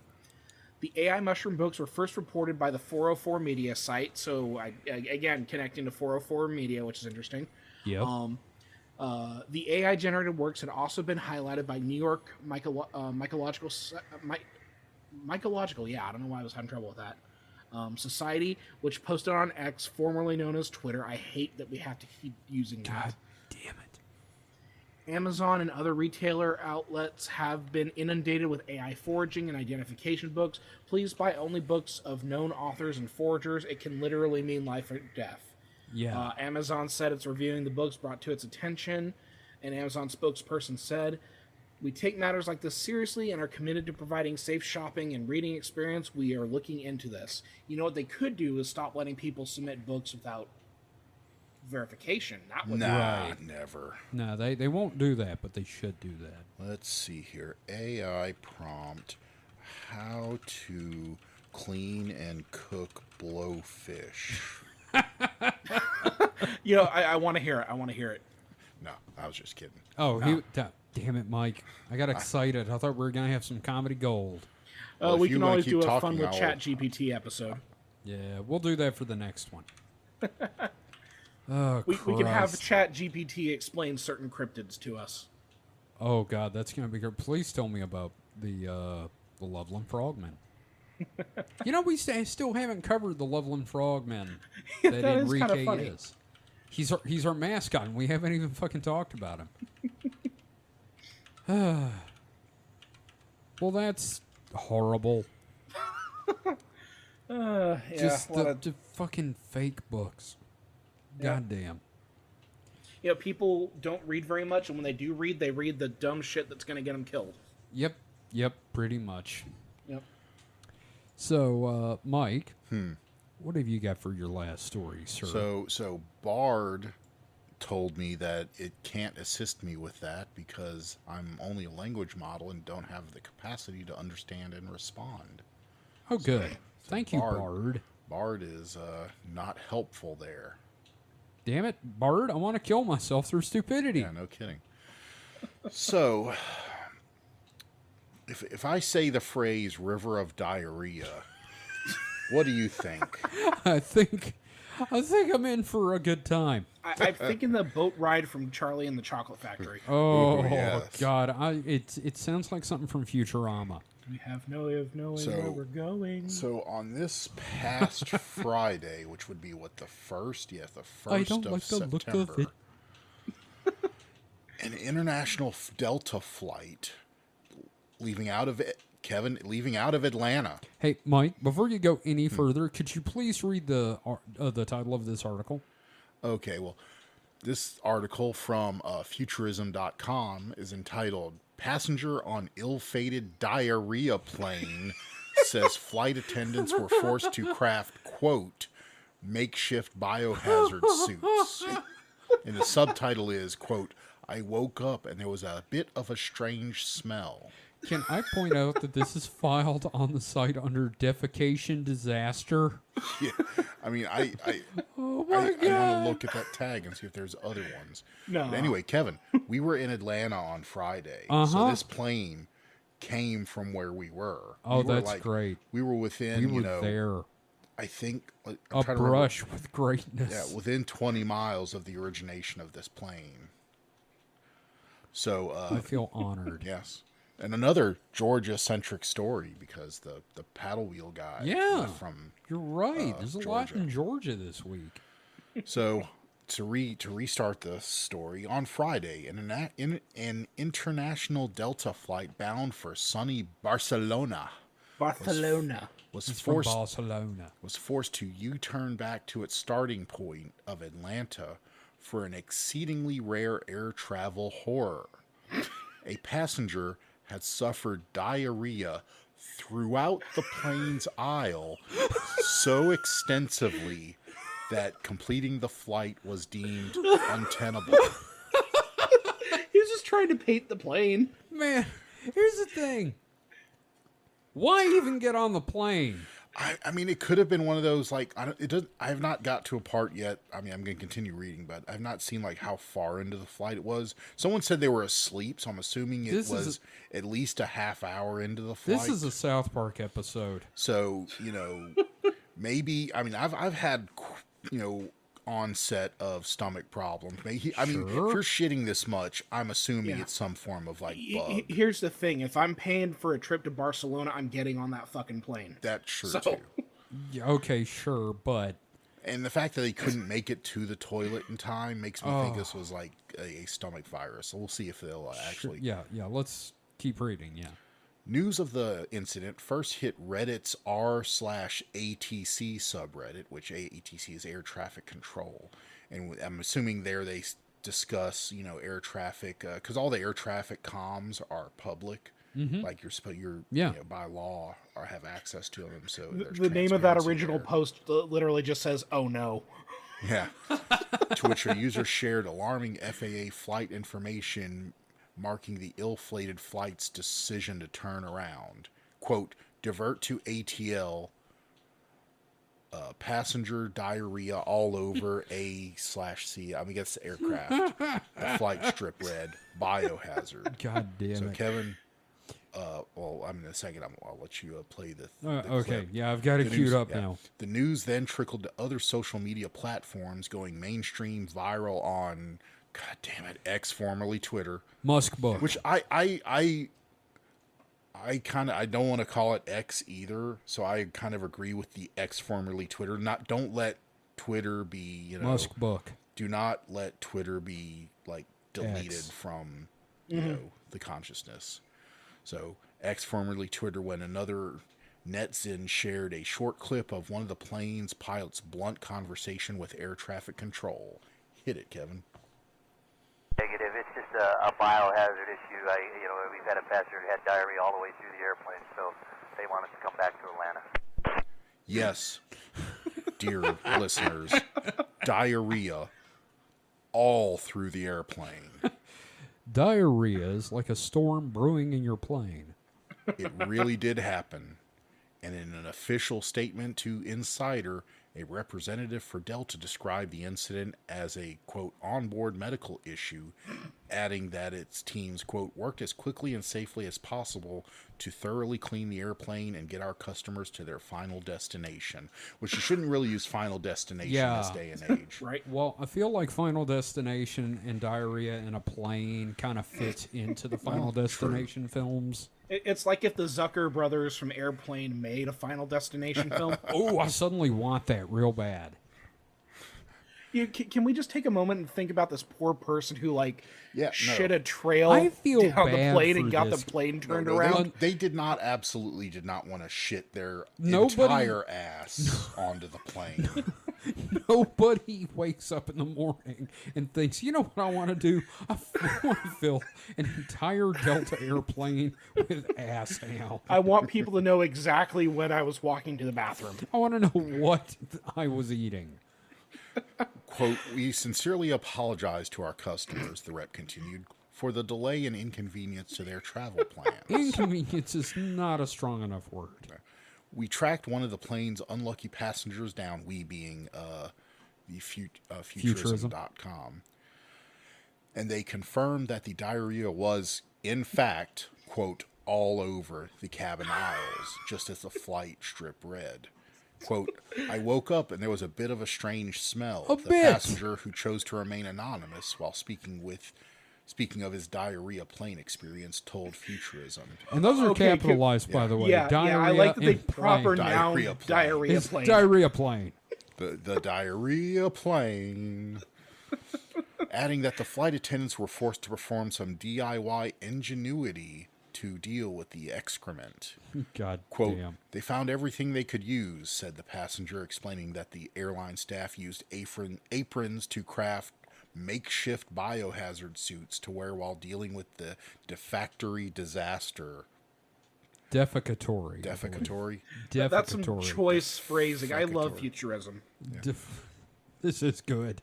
[SPEAKER 3] The AI mushroom books were first reported by the 404 Media site, so again, connecting to 404 Media, which is interesting.
[SPEAKER 1] Yep.
[SPEAKER 3] The AI-generated works had also been highlighted by New York Mycological, yeah, I don't know why I was having trouble with that. Society, which posted on X, formerly known as Twitter. I hate that we have to keep using that.
[SPEAKER 1] God damn it.
[SPEAKER 3] Amazon and other retailer outlets have been inundated with AI foraging and identification books. Please buy only books of known authors and foragers. It can literally mean life or death.
[SPEAKER 1] Yeah.
[SPEAKER 3] Amazon said it's reviewing the books brought to its attention. An Amazon spokesperson said, "We take matters like this seriously and are committed to providing safe shopping and reading experience. We are looking into this." You know what they could do is stop letting people submit books without verification. That would
[SPEAKER 2] Nah,
[SPEAKER 1] Right.
[SPEAKER 2] never.
[SPEAKER 1] No, they won't do that, but they should do that.
[SPEAKER 2] Let's see here. AI prompt: how to clean and cook blowfish.
[SPEAKER 3] You know, I want to hear it. I want to hear it.
[SPEAKER 2] No, I was just kidding.
[SPEAKER 1] Oh, damn it, Mike. I got excited. I thought we were going to have some comedy gold.
[SPEAKER 2] Well, if
[SPEAKER 3] We
[SPEAKER 2] you
[SPEAKER 3] can
[SPEAKER 2] wanna
[SPEAKER 3] always
[SPEAKER 2] keep
[SPEAKER 3] do a
[SPEAKER 2] talking,
[SPEAKER 3] fun with
[SPEAKER 2] I'll-
[SPEAKER 3] Chat GPT episode.
[SPEAKER 1] Yeah, we'll do that for the next one. Oh,
[SPEAKER 3] We can have
[SPEAKER 1] Christ.
[SPEAKER 3] Chat GPT explain certain cryptids to us.
[SPEAKER 1] Oh, God, that's going to be good. Please tell me about the Loveland Frogmen. You know, we still haven't covered the Loveland Frogmen that,
[SPEAKER 3] That is kinda
[SPEAKER 1] Enrique
[SPEAKER 3] funny.
[SPEAKER 1] is. He's our mascot, and we haven't even fucking talked about him. Well, that's horrible. Just the fucking fake books.
[SPEAKER 3] Yeah.
[SPEAKER 1] Goddamn.
[SPEAKER 3] You know, people don't read very much, and when they do read, they read the dumb shit that's going to get them killed.
[SPEAKER 1] Yep, pretty much.
[SPEAKER 3] Yep.
[SPEAKER 1] So, Mike, what have you got for your last story, sir?
[SPEAKER 2] So Bard told me that it can't assist me with that because I'm only a language model and don't have the capacity to understand and respond.
[SPEAKER 1] Oh, good. Thank you, Bard.
[SPEAKER 2] Bard is not helpful there.
[SPEAKER 1] Damn it, Bard, I want to kill myself through stupidity.
[SPEAKER 2] Yeah, no kidding. So, if I say the phrase "river of diarrhea," what do you think?
[SPEAKER 1] I think I'm in for a good time.
[SPEAKER 3] I'm thinking the boat ride from Charlie and the Chocolate Factory.
[SPEAKER 1] Oh,
[SPEAKER 2] yes.
[SPEAKER 1] God. It sounds like something from Futurama.
[SPEAKER 3] We have no way of knowing where we're going.
[SPEAKER 2] So on this past Friday, which would be what, the first? Yes, the first
[SPEAKER 1] I don't
[SPEAKER 2] of
[SPEAKER 1] like the
[SPEAKER 2] September.
[SPEAKER 1] look of it.
[SPEAKER 2] An international Delta flight leaving out of Atlanta.
[SPEAKER 1] Hey, Mike, before you go any further, could you please read the title of this article?
[SPEAKER 2] Okay, well, this article from futurism.com is entitled "Passenger on Ill-Fated Diarrhea Plane Says Flight Attendants Were Forced to Craft, quote, makeshift biohazard suits." And the subtitle is, quote, "I woke up and there was a bit of a strange smell."
[SPEAKER 1] Can I point out that this is filed on the site under defecation disaster?
[SPEAKER 2] Yeah, I mean, I
[SPEAKER 1] Oh
[SPEAKER 2] I
[SPEAKER 1] my
[SPEAKER 2] want
[SPEAKER 1] God.
[SPEAKER 2] to look at that tag and see if there's other ones.
[SPEAKER 3] No.
[SPEAKER 2] But anyway, Kevin, we were in Atlanta on Friday, so
[SPEAKER 1] Uh-huh.
[SPEAKER 2] this plane came from where we were.
[SPEAKER 1] Oh,
[SPEAKER 2] We were
[SPEAKER 1] that's great.
[SPEAKER 2] We were within,
[SPEAKER 1] We were there.
[SPEAKER 2] I think I'm
[SPEAKER 1] A
[SPEAKER 2] trying to remember.
[SPEAKER 1] brush with greatness.
[SPEAKER 2] Yeah, within 20 miles of the origination of this plane. So,
[SPEAKER 1] I feel honored.
[SPEAKER 2] yes. And another Georgia-centric story because the paddle wheel guy
[SPEAKER 1] Yeah.
[SPEAKER 2] was from.
[SPEAKER 1] You're right. There's a lot
[SPEAKER 2] Georgia.
[SPEAKER 1] in Georgia this week.
[SPEAKER 2] So to restart the story, on Friday, an international Delta flight bound for sunny Barcelona
[SPEAKER 3] Barcelona.
[SPEAKER 2] was
[SPEAKER 1] It's from
[SPEAKER 2] forced
[SPEAKER 1] Barcelona.
[SPEAKER 2] to U-turn back to its starting point of Atlanta for an exceedingly rare air travel horror. A passenger had suffered diarrhea throughout the plane's aisle so extensively that completing the flight was deemed untenable.
[SPEAKER 3] He was just trying to paint the plane.
[SPEAKER 1] Man, here's the thing. Why even get on the plane?
[SPEAKER 2] I mean, it could have been one of those, like, I have not got to a part yet. I mean, I'm going to continue reading, but I've not seen, like, how far into the flight it was. Someone said they were asleep, so I'm assuming it was at least a half hour into the flight.
[SPEAKER 1] This is a South Park episode.
[SPEAKER 2] So, maybe, I mean, I've had, onset of stomach problems. I mean, if you're shitting this much, I'm assuming it's some form of, like, bug.
[SPEAKER 3] Here's the thing. If I'm paying for a trip to Barcelona, I'm getting on that fucking plane.
[SPEAKER 2] That's true,
[SPEAKER 3] So-
[SPEAKER 2] too.
[SPEAKER 1] Yeah, okay, sure, but
[SPEAKER 2] And the fact that they couldn't make it to the toilet in time makes me think this was, like, a stomach virus. So we'll see if they'll actually...
[SPEAKER 1] yeah, let's keep reading, yeah.
[SPEAKER 2] News of the incident first hit Reddit's r/ATC subreddit, which ATC is air traffic control. And I'm assuming there they discuss, air traffic, because all the air traffic comms are public. Like you're by law or have access to them. So
[SPEAKER 3] The name of that
[SPEAKER 2] transparency
[SPEAKER 3] original
[SPEAKER 2] there.
[SPEAKER 3] post literally just says, "Oh no."
[SPEAKER 2] Yeah. To which a user shared alarming FAA flight information marking the ill-fated flight's decision to turn around. Quote, divert to ATL, passenger diarrhea all over A/C. I mean, it's the aircraft. The flight strip read, biohazard.
[SPEAKER 1] God damn
[SPEAKER 2] So,
[SPEAKER 1] it.
[SPEAKER 2] Kevin, in a second, I'll let you play the
[SPEAKER 1] Okay,
[SPEAKER 2] clip.
[SPEAKER 1] yeah, I've got it
[SPEAKER 2] The
[SPEAKER 1] queued
[SPEAKER 2] news-
[SPEAKER 1] up
[SPEAKER 2] yeah.
[SPEAKER 1] now.
[SPEAKER 2] The news then trickled to other social media platforms, going mainstream viral on, God damn it, X, formerly Twitter,
[SPEAKER 1] Musk book.
[SPEAKER 2] which I don't want to call it X either. So I kind of agree with the X, formerly Twitter. Don't let Twitter be,
[SPEAKER 1] Musk book.
[SPEAKER 2] do not let Twitter be like deleted
[SPEAKER 1] X.
[SPEAKER 2] from the consciousness. So X, formerly Twitter, when another Netzin shared a short clip of one of the plane's pilot's blunt conversation with air traffic control. Hit it, Kevin.
[SPEAKER 4] Negative. It's just a biohazard issue. We've had a passenger who had diarrhea all the way through the airplane, so they want us to come back to Atlanta.
[SPEAKER 2] Yes, dear listeners, diarrhea all through the airplane.
[SPEAKER 1] Diarrhea is like a storm brewing in your plane.
[SPEAKER 2] It really did happen. And in an official statement to Insider, A representative for Delta described the incident as a, quote, onboard medical issue, adding that its teams, quote, worked as quickly and safely as possible to thoroughly clean the airplane and get our customers to their final destination. Which you shouldn't really use final destination in this day and age.
[SPEAKER 3] Right.
[SPEAKER 1] Well, I feel like Final Destination and diarrhea in a plane kind of fits into the Final Destination films.
[SPEAKER 3] It's like if the Zucker brothers from Airplane made a Final Destination film.
[SPEAKER 1] Oh, I suddenly want that real bad.
[SPEAKER 3] Can we just take a moment and think about this poor person who shit a trail
[SPEAKER 1] I feel
[SPEAKER 3] down the
[SPEAKER 1] bad
[SPEAKER 3] plane
[SPEAKER 1] for
[SPEAKER 3] and got
[SPEAKER 1] this.
[SPEAKER 3] the plane turned
[SPEAKER 2] No,
[SPEAKER 3] around?
[SPEAKER 2] They absolutely did not want to shit their
[SPEAKER 1] Nobody-
[SPEAKER 2] entire ass onto the plane.
[SPEAKER 1] Nobody wakes up in the morning and thinks, you know what I want to do? I want to fill an entire Delta airplane with ass now.
[SPEAKER 3] I want people to know exactly when I was walking to the bathroom.
[SPEAKER 1] I want to know what I was eating.
[SPEAKER 2] Quote, we sincerely apologize to our customers, the rep continued, for the delay and inconvenience to their travel plans.
[SPEAKER 1] Inconvenience is not a strong enough word.
[SPEAKER 2] We tracked one of the plane's unlucky passengers down, we being the Futurism.com. And they confirmed that the diarrhea was, in fact, quote, all over the cabin aisles, just as the flight strip read. Quote, I woke up and there was a bit of a strange smell. The passenger, who chose to remain anonymous while speaking of his diarrhea plane experience, told Futurism.
[SPEAKER 1] And those are capitalized, by the way.
[SPEAKER 3] Yeah,
[SPEAKER 1] diarrhea
[SPEAKER 3] I like that they
[SPEAKER 1] and
[SPEAKER 3] proper
[SPEAKER 1] plane.
[SPEAKER 3] noun diarrhea
[SPEAKER 1] It's
[SPEAKER 3] plane.
[SPEAKER 1] diarrhea plane.
[SPEAKER 2] The diarrhea plane. Adding that the flight attendants were forced to perform some DIY ingenuity to deal with the excrement.
[SPEAKER 1] God
[SPEAKER 2] Quote,
[SPEAKER 1] damn.
[SPEAKER 2] they found everything they could use, said the passenger, explaining that the airline staff used aprons to craft makeshift biohazard suits to wear while dealing with the defectory disaster.
[SPEAKER 1] Defecatory.
[SPEAKER 3] That's some choice phrasing. I love Futurism.
[SPEAKER 2] Yeah.
[SPEAKER 1] This is good.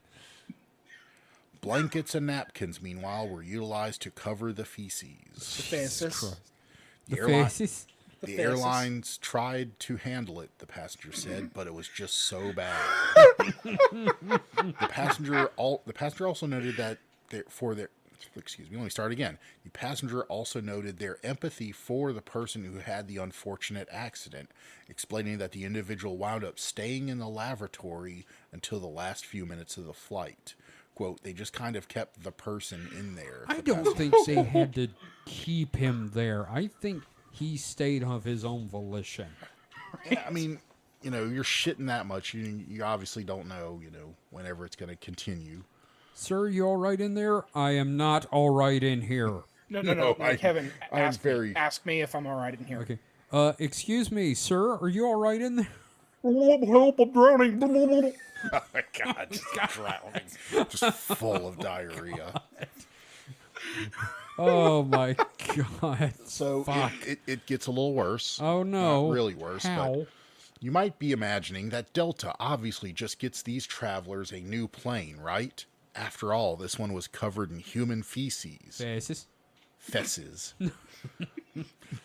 [SPEAKER 2] Blankets and napkins, meanwhile, were utilized to cover the feces.
[SPEAKER 3] The faces.
[SPEAKER 2] The airlines tried to handle it, the passenger said, but it was just so bad. The passenger also noted that The passenger also noted their empathy for the person who had the unfortunate accident, explaining that the individual wound up staying in the lavatory until the last few minutes of the flight. Quote, they just kind of kept the person in there.
[SPEAKER 1] I don't think they had to keep him there. I think he stayed of his own volition.
[SPEAKER 2] Yeah, I mean, you're shitting that much. You obviously don't know, whenever it's going to continue.
[SPEAKER 3] Sir,
[SPEAKER 1] you all right in there? I am not all right in here.
[SPEAKER 3] No, Kevin, ask me if I'm all right in here.
[SPEAKER 1] Okay. Excuse me, sir, are you all right in there?
[SPEAKER 3] Help, I'm drowning.
[SPEAKER 2] Oh my God, just drowning. Just full of diarrhea.
[SPEAKER 1] Oh my God.
[SPEAKER 2] So it gets a little worse.
[SPEAKER 1] Oh no.
[SPEAKER 2] Not really worse.
[SPEAKER 1] How?
[SPEAKER 2] But you might be imagining that Delta obviously just gets these travelers a new plane, right? After all, this one was covered in human feces. Feces.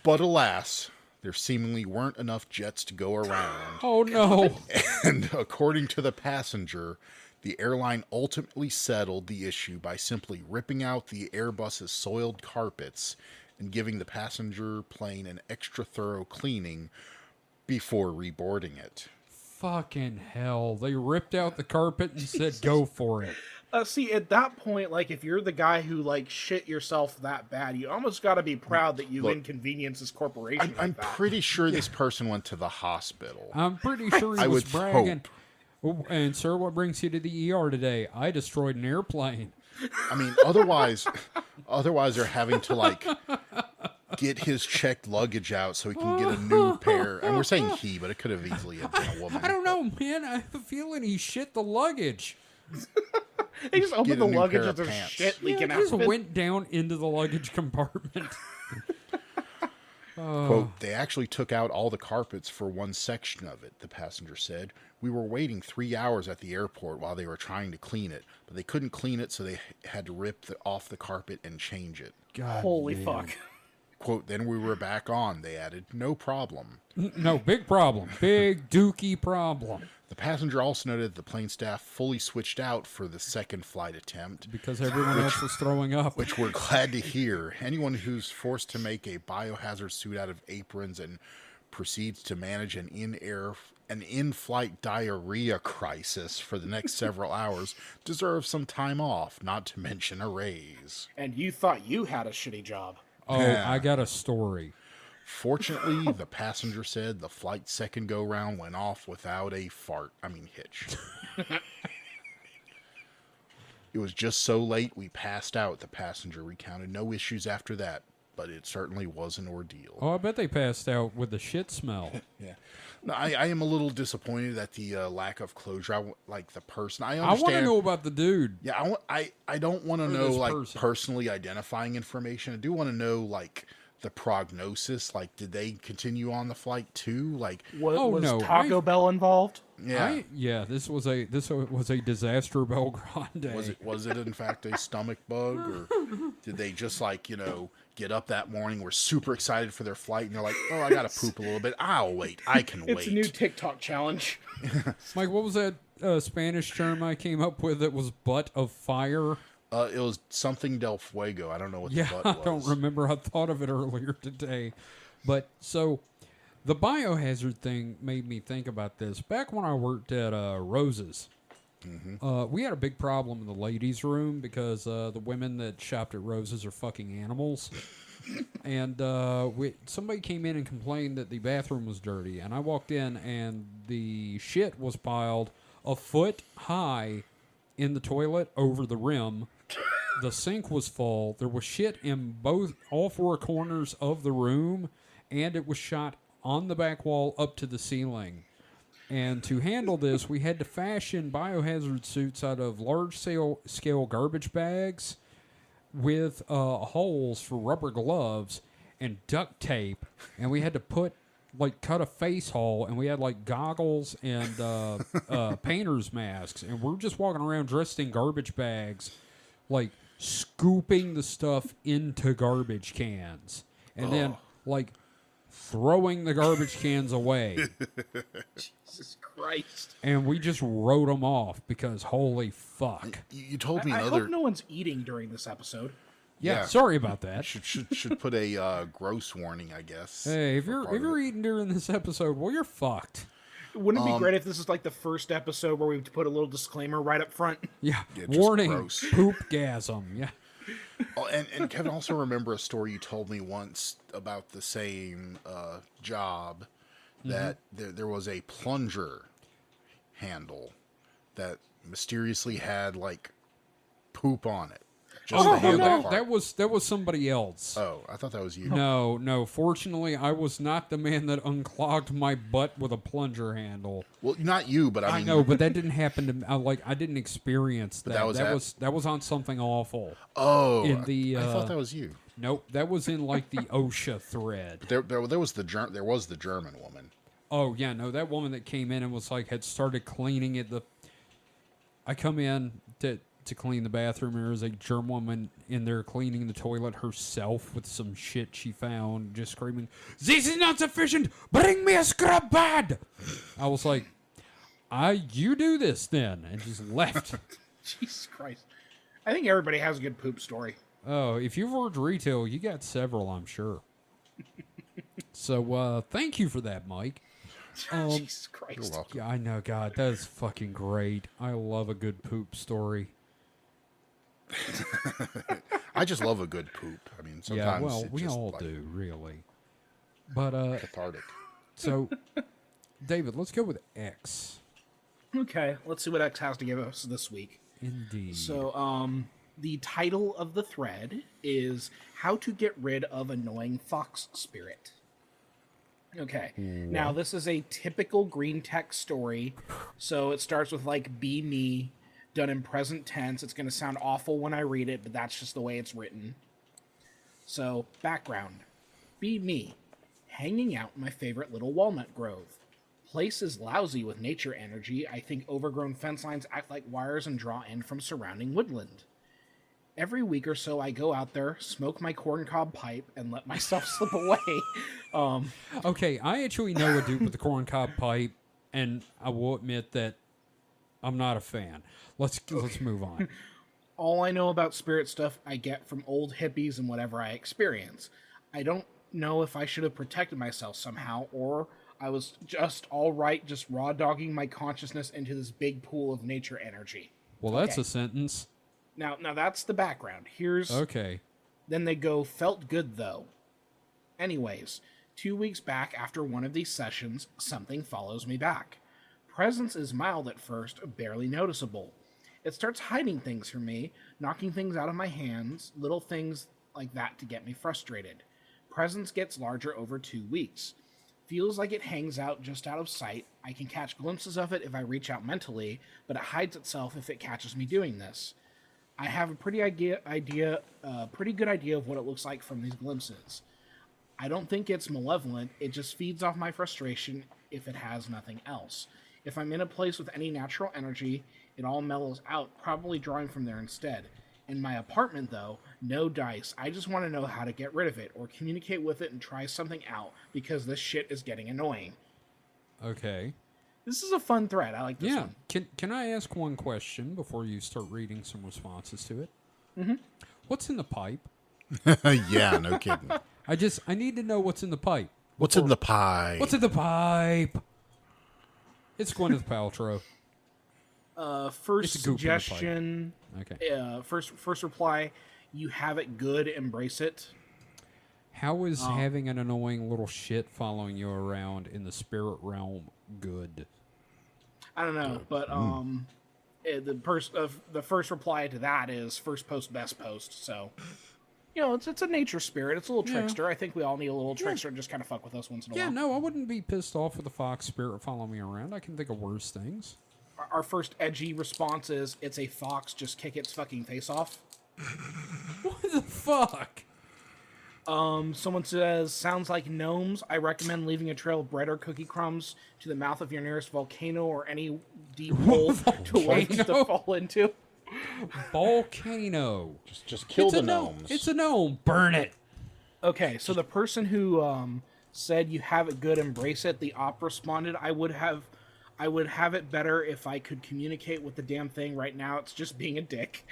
[SPEAKER 2] But alas, there seemingly weren't enough jets to go around.
[SPEAKER 1] Oh no.
[SPEAKER 2] And according to the passenger, the airline ultimately settled the issue by simply ripping out the Airbus's soiled carpets and giving the passenger plane an extra thorough cleaning before reboarding it.
[SPEAKER 1] Fucking hell. They ripped out the carpet and said, go for it.
[SPEAKER 3] See, at that point, if you're the guy who, shit yourself that bad, you almost got to be proud that you inconvenience this corporation.
[SPEAKER 2] I'm pretty sure this person went to the hospital.
[SPEAKER 1] I'm pretty sure he
[SPEAKER 2] I
[SPEAKER 1] was
[SPEAKER 2] would
[SPEAKER 1] bragging.
[SPEAKER 2] hope.
[SPEAKER 1] Oh, and, sir, what brings you to the ER today? I destroyed an airplane.
[SPEAKER 2] I mean, otherwise they're having to, get his checked luggage out so he can get a new pair. And we're saying he, but it could have easily been a woman.
[SPEAKER 1] I don't know, man. I have a feeling he shit the luggage.
[SPEAKER 3] He just opened the luggage and there's shit leaking out.
[SPEAKER 1] He just went down into the luggage compartment.
[SPEAKER 2] Quote, they actually took out all the carpets for one section of it, the passenger said. We were waiting 3 hours at the airport while they were trying to clean it, but they couldn't clean it, so they had to rip off the carpet and change it.
[SPEAKER 1] God
[SPEAKER 3] Holy
[SPEAKER 1] damn.
[SPEAKER 3] fuck.
[SPEAKER 2] Quote, then we were back on, they added, no problem.
[SPEAKER 1] No, big problem. Big dookie problem.
[SPEAKER 2] The passenger also noted that the plane staff fully switched out for the second flight attempt.
[SPEAKER 1] Because everyone else was throwing up.
[SPEAKER 2] Which we're glad to hear. Anyone who's forced to make a biohazard suit out of aprons and proceeds to manage an in-flight diarrhea crisis for the next several hours deserves some time off, not to mention a raise.
[SPEAKER 3] And you thought you had a shitty job.
[SPEAKER 1] Oh,
[SPEAKER 2] Yeah.
[SPEAKER 1] I got a story.
[SPEAKER 2] Fortunately, the passenger said the flight's second go-round went off without a hitch. It was just so late we passed out, the passenger recounted. No issues after that, but it certainly was an ordeal.
[SPEAKER 1] Oh, I bet they passed out with the shit smell.
[SPEAKER 2] Yeah. No, I am a little disappointed at the lack of closure. The person. I
[SPEAKER 1] I
[SPEAKER 2] understand.
[SPEAKER 1] want to know about the dude.
[SPEAKER 2] Yeah, I don't want to know
[SPEAKER 1] this
[SPEAKER 2] like
[SPEAKER 1] person.
[SPEAKER 2] personally identifying information. I do want to know like the prognosis. Like, did they continue on the flight too? Like,
[SPEAKER 3] Was
[SPEAKER 1] no,
[SPEAKER 3] Taco Bell involved?
[SPEAKER 2] yeah.
[SPEAKER 1] This was a disaster Belgrande.
[SPEAKER 2] Was it in fact a stomach bug, or did they just get up that morning, were super excited for their flight, and they're like, oh, I gotta poop a little bit. I'll wait. I can wait.
[SPEAKER 3] It's a new TikTok challenge.
[SPEAKER 1] Mike, what was that Spanish term I came up with that was butt of fire?
[SPEAKER 2] It was something del fuego. I don't know what the
[SPEAKER 1] Yeah,
[SPEAKER 2] butt was.
[SPEAKER 1] I don't remember. I thought of it earlier today. But so the biohazard thing made me think about this. Back when I worked at Rose's, we had a big problem in the ladies' room because the women that shopped at Rose's are fucking animals. And somebody came in and complained that the bathroom was dirty. And I walked in and the shit was piled a foot high in the toilet over the rim. The sink was full. There was shit in all four corners of the room, and it was shot on the back wall up to the ceiling. And to handle this, we had to fashion biohazard suits out of large-scale garbage bags with holes for rubber gloves and duct tape. And we had to cut a face hole, and we had goggles and painter's masks. And we're just walking around dressed in garbage bags, scooping the stuff into garbage cans. And then, throwing the garbage cans away.
[SPEAKER 3] Jesus Christ.
[SPEAKER 1] And we just wrote them off because holy fuck.
[SPEAKER 2] You told me
[SPEAKER 3] I
[SPEAKER 2] another.
[SPEAKER 3] hope no one's eating during this episode.
[SPEAKER 1] Yeah, sorry about that.
[SPEAKER 2] Should put a gross warning, I guess.
[SPEAKER 1] Hey, if you're eating during this episode, well, you're fucked.
[SPEAKER 3] Wouldn't it be great if this is the first episode where we put a little disclaimer right up front?
[SPEAKER 1] Yeah,
[SPEAKER 2] just
[SPEAKER 1] warning,
[SPEAKER 2] gross.
[SPEAKER 1] poopgasm. Yeah.
[SPEAKER 2] Oh, and Kevin, also remember a story you told me once about the same job that there was a plunger handle that mysteriously had poop on it. Just the handle part.
[SPEAKER 1] that was somebody else.
[SPEAKER 2] Oh, I thought that was you.
[SPEAKER 1] No. Fortunately, I was not the man that unclogged my butt with a plunger handle.
[SPEAKER 2] Well, not you, but I mean,
[SPEAKER 1] know, but that didn't happen to me. I didn't experience that.
[SPEAKER 2] That was
[SPEAKER 1] was on something awful.
[SPEAKER 2] Oh,
[SPEAKER 1] in the
[SPEAKER 2] I thought that was you.
[SPEAKER 1] Nope, that was in the OSHA thread.
[SPEAKER 2] There was the German woman.
[SPEAKER 1] Oh yeah, no, that woman that came in and was had started cleaning it. I come in to clean the bathroom, and there was a German woman in there cleaning the toilet herself with some shit she found, just screaming, "This is not sufficient! Bring me a scrub pad!" I was like, you do this then, and just left.
[SPEAKER 3] Jesus Christ. I think everybody has a good poop story.
[SPEAKER 1] Oh, if you've worked retail, you got several, I'm sure. So, thank you for that, Mike.
[SPEAKER 3] Jesus Christ.
[SPEAKER 2] You're welcome.
[SPEAKER 1] Yeah, I know, God, that is fucking great. I love a good poop story.
[SPEAKER 2] I just love a good poop. I mean, sometimes
[SPEAKER 1] Yeah, well,
[SPEAKER 2] it
[SPEAKER 1] we
[SPEAKER 2] just,
[SPEAKER 1] all do, really. But,
[SPEAKER 2] cathartic.
[SPEAKER 1] so, David, let's go with X.
[SPEAKER 3] Okay, let's see what X has to give us this week.
[SPEAKER 1] Indeed.
[SPEAKER 3] So, the title of the thread is How to Get Rid of Annoying Fox Spirit. Okay. Now, this is a typical green text story. So it starts with be me, done in present tense. It's going to sound awful when I read it, but that's just the way it's written. So, background. Be me, hanging out in my favorite little walnut grove. Place is lousy with nature energy. I think overgrown fence lines act like wires and draw in from surrounding woodland. every week or so I go out there, smoke my corncob pipe, and let myself slip away.
[SPEAKER 1] Okay, I actually know a dude with a corncob pipe, and I will admit that I'm not a fan. Let's move on.
[SPEAKER 3] All I know about spirit stuff I get from old hippies and whatever I experience. I don't know if I should have protected myself somehow, or I was just alright just raw dogging my consciousness into this big pool of nature energy.
[SPEAKER 1] Well, that's a sentence.
[SPEAKER 3] Now that's the background. Here's...
[SPEAKER 1] Okay.
[SPEAKER 3] Then they go, felt good though. Anyways, 2 weeks back after one of these sessions, something follows me back. Presence is mild at first, barely noticeable. It starts hiding things from me, knocking things out of my hands, little things like that to get me frustrated. Presence gets larger over 2 weeks. Feels like it hangs out just out of sight. I can catch glimpses of it if I reach out mentally, but it hides itself if it catches me doing this. I have a pretty good idea of what it looks like from these glimpses. I don't think it's malevolent, it just feeds off my frustration if it has nothing else. If I'm in a place with any natural energy, it all mellows out, probably drawing from there instead. In my apartment, though, no dice. I just want to know how to get rid of it, or communicate with it and try something out, because this shit is getting annoying.
[SPEAKER 1] Okay.
[SPEAKER 3] This is a fun thread. I like this one.
[SPEAKER 1] Can I ask one question before you start reading some responses to it?
[SPEAKER 3] Mm-hmm.
[SPEAKER 1] What's in the pipe?
[SPEAKER 2] Yeah, no kidding.
[SPEAKER 1] I need to know what's in the pipe.
[SPEAKER 2] What's in the pie?
[SPEAKER 1] What's in the pipe? It's Gwyneth Paltrow.
[SPEAKER 3] First
[SPEAKER 1] It's a goop in the pipe.
[SPEAKER 3] suggestion.
[SPEAKER 1] Okay.
[SPEAKER 3] First reply. You have it good. Embrace it.
[SPEAKER 1] How is having an annoying little shit following you around in the spirit realm good?
[SPEAKER 3] I don't know, but the first reply to that is first post, best post. So, it's a nature spirit. It's a little trickster. I think we all need a little trickster to just kind of fuck with us once in a while.
[SPEAKER 1] Yeah, no, I wouldn't be pissed off with a fox spirit following me around. I can think of worse things.
[SPEAKER 3] Our first edgy response is, it's a fox, just kick its fucking face off.
[SPEAKER 1] What the fuck?
[SPEAKER 3] Someone says, sounds like gnomes. I recommend leaving a trail of bread or cookie crumbs to the mouth of your nearest volcano or any deep hole to fall into.
[SPEAKER 1] Volcano.
[SPEAKER 2] Just kill the gnomes.
[SPEAKER 1] It's a gnome. Burn it.
[SPEAKER 3] Okay, so the person who said you have it good, embrace it, the op responded, I would have it better if I could communicate with the damn thing. Right now, it's just being a dick.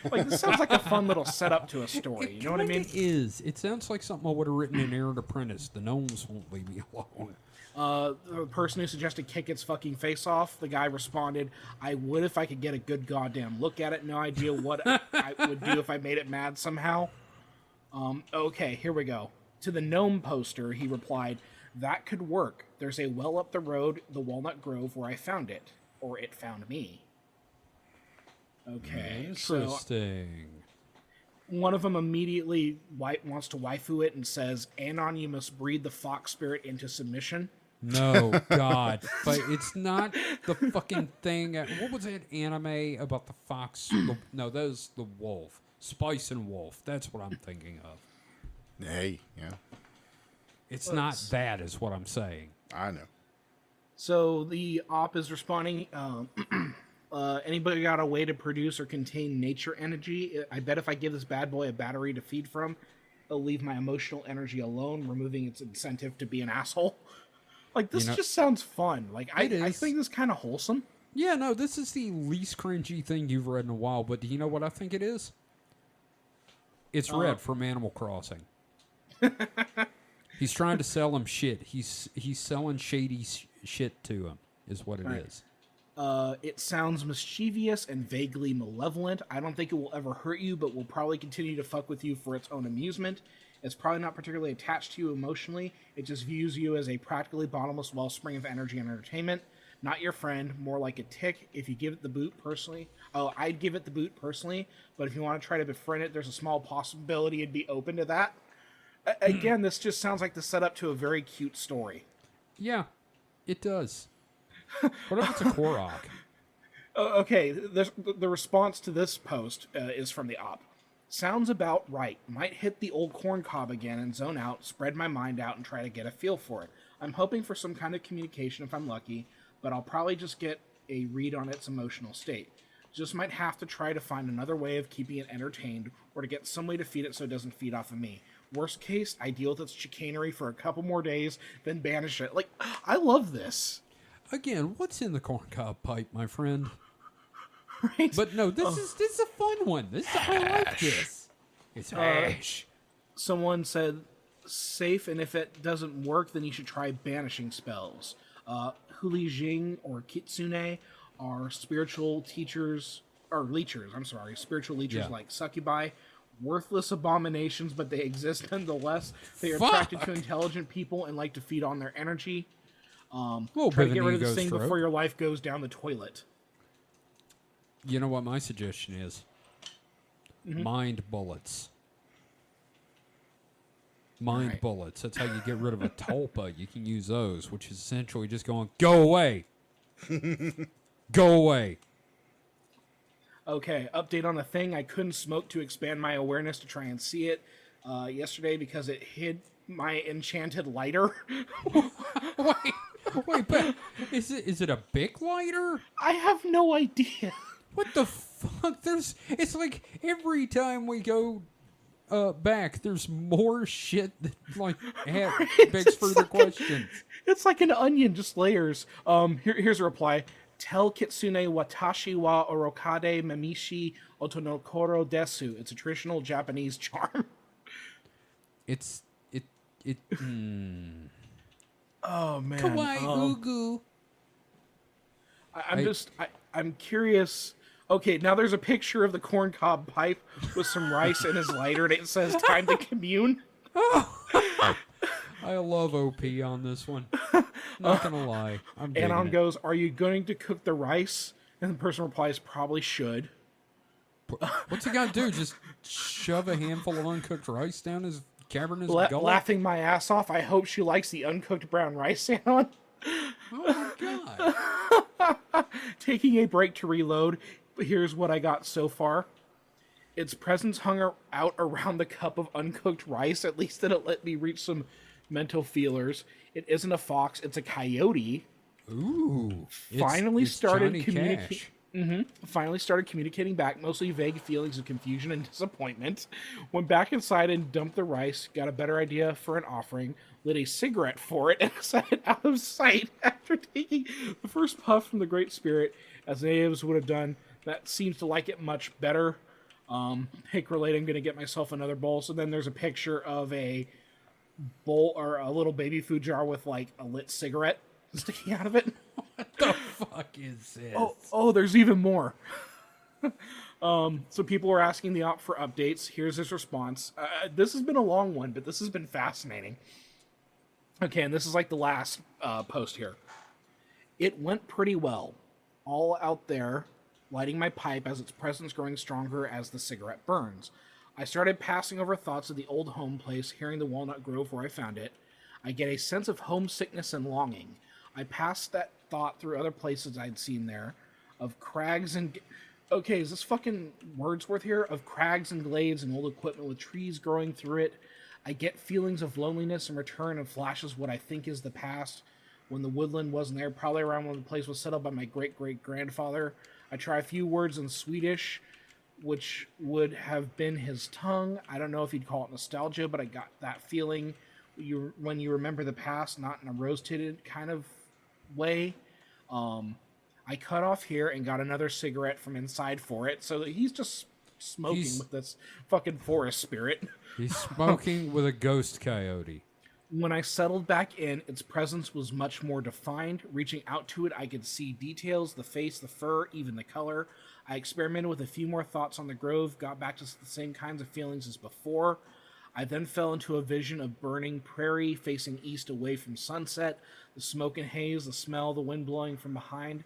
[SPEAKER 3] Like, this sounds like a fun little setup to a story. You know what I mean?
[SPEAKER 1] It is. It sounds like something I would have written in Errand Apprentice. The gnomes won't leave me alone.
[SPEAKER 3] The person who suggested kick its fucking face off, the guy responded, I would if I could get a good goddamn look at it. No idea what I would do if I made it mad somehow. Okay, here we go. To the gnome poster, he replied, that could work. There's a well up the road, the Walnut Grove, where I found it. Or it found me. Okay,
[SPEAKER 1] Interesting.
[SPEAKER 3] So one of them immediately wants to waifu it and says, Anon, you must breed the fox spirit into submission.
[SPEAKER 1] No, God. But it's not the fucking thing. What was that anime about the fox? No, that was the wolf. Spice and Wolf. That's what I'm thinking of.
[SPEAKER 2] Hey, yeah.
[SPEAKER 1] It's not that, is what I'm saying.
[SPEAKER 2] I know.
[SPEAKER 3] So the op is responding, anybody got a way to produce or contain nature energy? I bet if I give this bad boy a battery to feed from, it'll leave my emotional energy alone, removing its incentive to be an asshole. Like, this just sounds fun. Like, I think this is kind of wholesome.
[SPEAKER 1] Yeah, no, this is the least cringy thing you've read in a while, but do you know what I think it is? It's Red from Animal Crossing. He's trying to sell him shit. He's selling shady shit to him, is what it is.
[SPEAKER 3] It sounds mischievous and vaguely malevolent. I don't think it will ever hurt you, but will probably continue to fuck with you for its own amusement. It's probably not particularly attached to you emotionally. It just views you as a practically bottomless wellspring of energy and entertainment. Not your friend, more like a tick. If you give it the boot personally, I'd give it the boot personally, but if you want to try to befriend it, there's a small possibility it'd be open to that. Again, this just sounds like the setup to a very cute story.
[SPEAKER 1] Yeah, it does. What if it's a Korok?
[SPEAKER 3] Okay, the response to this post is from the op. Sounds about right. Might hit the old corn cob again and zone out, spread my mind out, and try to get a feel for it. I'm hoping for some kind of communication if I'm lucky, but I'll probably just get a read on its emotional state. Just might have to try to find another way of keeping it entertained or to get some way to feed it so it doesn't feed off of me. Worst case, I deal with its chicanery for a couple more days, then banish it. Like, I love this.
[SPEAKER 1] Again, what's in the corncob pipe, my friend?
[SPEAKER 3] Right?
[SPEAKER 1] But no, this is a fun one. I like this. It's hash.
[SPEAKER 3] Someone said, safe, and if it doesn't work, then you should try banishing spells. Huli Jing or Kitsune are spiritual teachers, or leechers, spiritual leechers like succubi. Worthless abominations, but they exist nonetheless. They are attracted to intelligent people and like to feed on their energy. Try to get rid of this thing before your life goes down the toilet.
[SPEAKER 1] You know what my suggestion is? Mind bullets. Mind bullets. That's how you get rid of a tulpa. You can use those, which is essentially just going, go away. Go away.
[SPEAKER 3] Okay, update on a thing. I couldn't smoke to expand my awareness to try and see it yesterday because it hid my enchanted lighter.
[SPEAKER 1] Wait, but is it a Bic lighter?
[SPEAKER 3] I have no idea.
[SPEAKER 1] What the fuck? It's like every time we go back, there's more shit that begs further questions.
[SPEAKER 3] It's like an onion, just layers. Here's a reply. Tell Kitsune watashi wa orokade mamishi otonokoro desu. It's a traditional Japanese charm. Oh man.
[SPEAKER 1] Kawaii ugu.
[SPEAKER 3] I'm curious. Okay, now there's a picture of the corncob pipe with some rice in his lighter, and it says "Time to commune."
[SPEAKER 1] I love OP on this one. Not gonna lie.
[SPEAKER 3] Anon goes, "Are you going to cook the rice?" And the person replies, "Probably should."
[SPEAKER 1] What's he gotta do? Just shove a handful of uncooked rice down his cavernous gullet?
[SPEAKER 3] Laughing my ass off. I hope she likes the uncooked brown rice, Anon.
[SPEAKER 1] Oh my god.
[SPEAKER 3] Taking a break to reload. Here's what I got so far. Its presence hung out around the cup of uncooked rice. At least that it let me reach some mental feelers. It isn't a fox, it's a coyote.
[SPEAKER 1] Ooh.
[SPEAKER 3] Finally started
[SPEAKER 1] Johnny
[SPEAKER 3] communicating. Finally started communicating back, mostly vague feelings of confusion and disappointment. Went back inside and dumped the rice, got a better idea for an offering, lit a cigarette for it, and set it out of sight after taking the first puff from the Great Spirit, as natives would have done. That seems to like it much better. Pick related, I'm going to get myself another bowl. So then there's a picture of a bowl or a little baby food jar with like a lit cigarette sticking out of it.
[SPEAKER 1] What the fuck is this?
[SPEAKER 3] Oh, there's even more. So people are asking the op for updates. Here's his response. This has been a long one, but this has been fascinating. Okay, and this is like the last post here. It went pretty well. All out there, lighting my pipe as its presence growing stronger as the cigarette burns. I started passing over thoughts of the old home place, hearing the walnut grove where I found it. I get a sense of homesickness and longing. I passed that thought through other places I'd seen there, of crags and... Okay, is this fucking Wordsworth here? Of crags and glades and old equipment with trees growing through it. I get feelings of loneliness and return and flashes what I think is the past, when the woodland wasn't there, probably around when the place was settled by my great-great-grandfather. I try a few words in Swedish, which would have been his tongue. I don't know if you'd call it nostalgia, but I got that feeling when you remember the past, not in a rose-tinted kind of way. I cut off here and got another cigarette from inside for it, so he's just smoking with this fucking forest spirit.
[SPEAKER 1] He's smoking with a ghost coyote.
[SPEAKER 3] When I settled back in, its presence was much more defined. Reaching out to it, I could see details, the face, the fur, even the color. I experimented with a few more thoughts on the grove, got back to the same kinds of feelings as before. I then fell into a vision of burning prairie facing east away from sunset, the smoke and haze, the smell, the wind blowing from behind.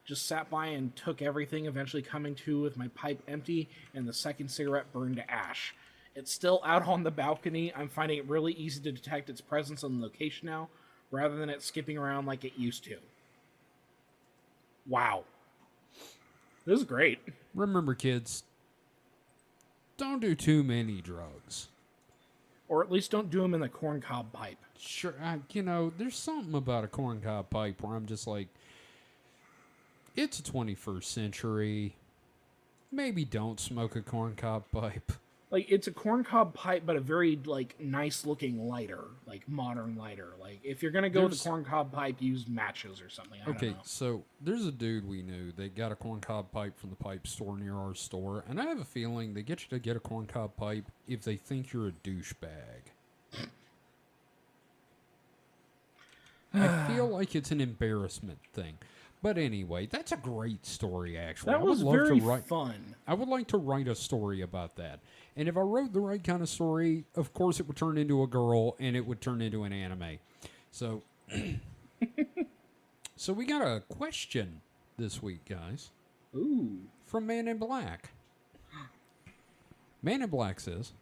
[SPEAKER 3] Just sat by and took everything, eventually coming to with my pipe empty and the second cigarette burned to ash. It's still out on the balcony. I'm finding it really easy to detect its presence on the location now, rather than it skipping around like it used to. Wow. This is great.
[SPEAKER 1] Remember, kids, don't do too many drugs.
[SPEAKER 3] Or at least don't do them in the corncob pipe.
[SPEAKER 1] Sure, there's something about a corncob pipe where I'm just like, it's a 21st century. maybe don't smoke a corncob pipe.
[SPEAKER 3] Like, it's a corncob pipe, but a very, like, nice-looking lighter. Like, modern lighter. Like, if you're going to go with a corncob pipe, use matches or something. I don't know.
[SPEAKER 1] So there's a dude we knew. They got a corncob pipe from the pipe store near our store. And I have a feeling they get you to get a corncob pipe if they think you're a douchebag. I feel like it's an embarrassment thing. But anyway, that's a great story, actually.
[SPEAKER 3] That was very fun.
[SPEAKER 1] I would like to write a story about that. And if I wrote the right kind of story, of course it would turn into a girl and it would turn into an anime. So, so we got a question this week, guys.
[SPEAKER 3] Ooh.
[SPEAKER 1] From Man in Black. Man in Black says,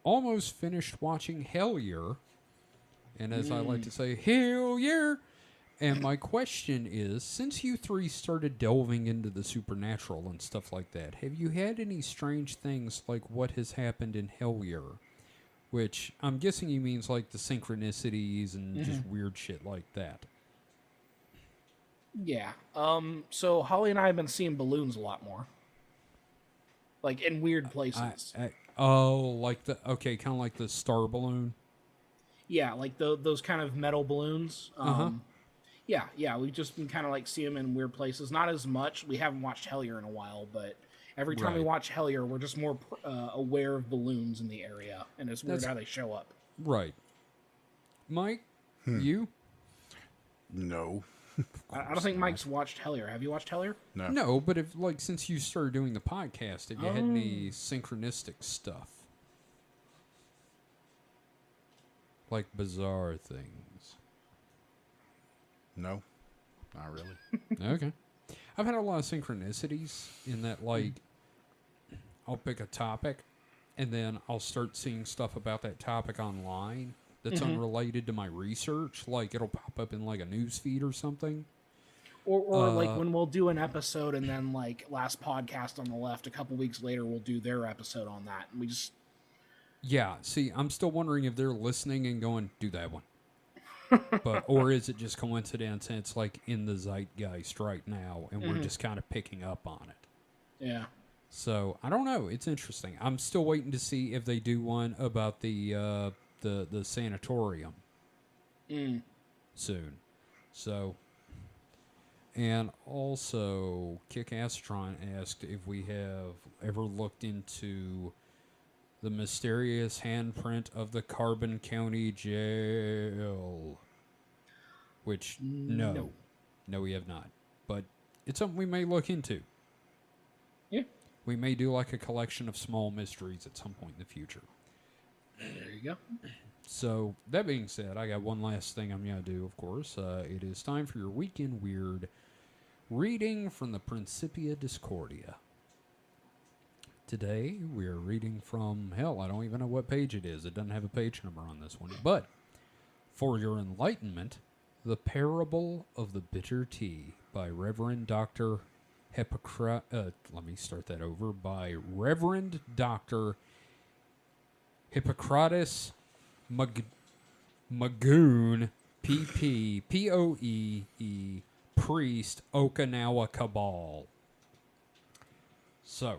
[SPEAKER 1] almost finished watching Hellier. And as I like to say, Hellier. And my question is, since you three started delving into the supernatural and stuff like that, have you had any strange things like what has happened in Hellier? Which I'm guessing he means like the synchronicities and just weird shit like that.
[SPEAKER 3] Yeah. So Holly and I have been seeing balloons a lot more. Like in weird places.
[SPEAKER 1] Kind of like the star balloon?
[SPEAKER 3] Yeah, like those kind of metal balloons. Yeah, we've just been kind of like see them in weird places. Not as much. We haven't watched Hellier in a while, but every time we watch Hellier, we're just more aware of balloons in the area, and it's weird how they show up.
[SPEAKER 1] Right. Mike, you?
[SPEAKER 2] No.
[SPEAKER 3] I don't think Mike's watched Hellier. Have you watched Hellier?
[SPEAKER 2] No.
[SPEAKER 1] No, but if since you started doing the podcast, have you had any synchronistic stuff? Like bizarre things?
[SPEAKER 2] No, not really.
[SPEAKER 1] Okay. I've had a lot of synchronicities in that, like, I'll pick a topic, and then I'll start seeing stuff about that topic online that's unrelated to my research. Like, it'll pop up in, like, a news feed or something.
[SPEAKER 3] Or like, when we'll do an episode, and then, like, last podcast on the left, a couple weeks later, we'll do their episode on that. And we just...
[SPEAKER 1] Yeah, see, I'm still wondering if they're listening and going, do that one. Or is it just coincidence and it's like in the zeitgeist right now and we're just kind of picking up on it?
[SPEAKER 3] Yeah.
[SPEAKER 1] So I don't know. It's interesting. I'm still waiting to see if they do one about the sanatorium soon. So, and also Kick-Astron asked if we have ever looked into the mysterious handprint of the Carbon County Jail. Which, no, we have not. But it's something we may look into.
[SPEAKER 3] Yeah.
[SPEAKER 1] We may do like a collection of small mysteries at some point in the future.
[SPEAKER 3] There you go.
[SPEAKER 1] So, that being said, I got one last thing I'm going to do, of course. It is time for your Weekend Weird reading from the Principia Discordia. Today, we are reading from, I don't even know what page it is. It doesn't have a page number on this one. But, for your enlightenment, The Parable of the Bitter Tea by Reverend Dr. By Reverend Dr. Hippocrates Magoon, PP, P-O-E-E, Priest, Okinawa Cabal. So,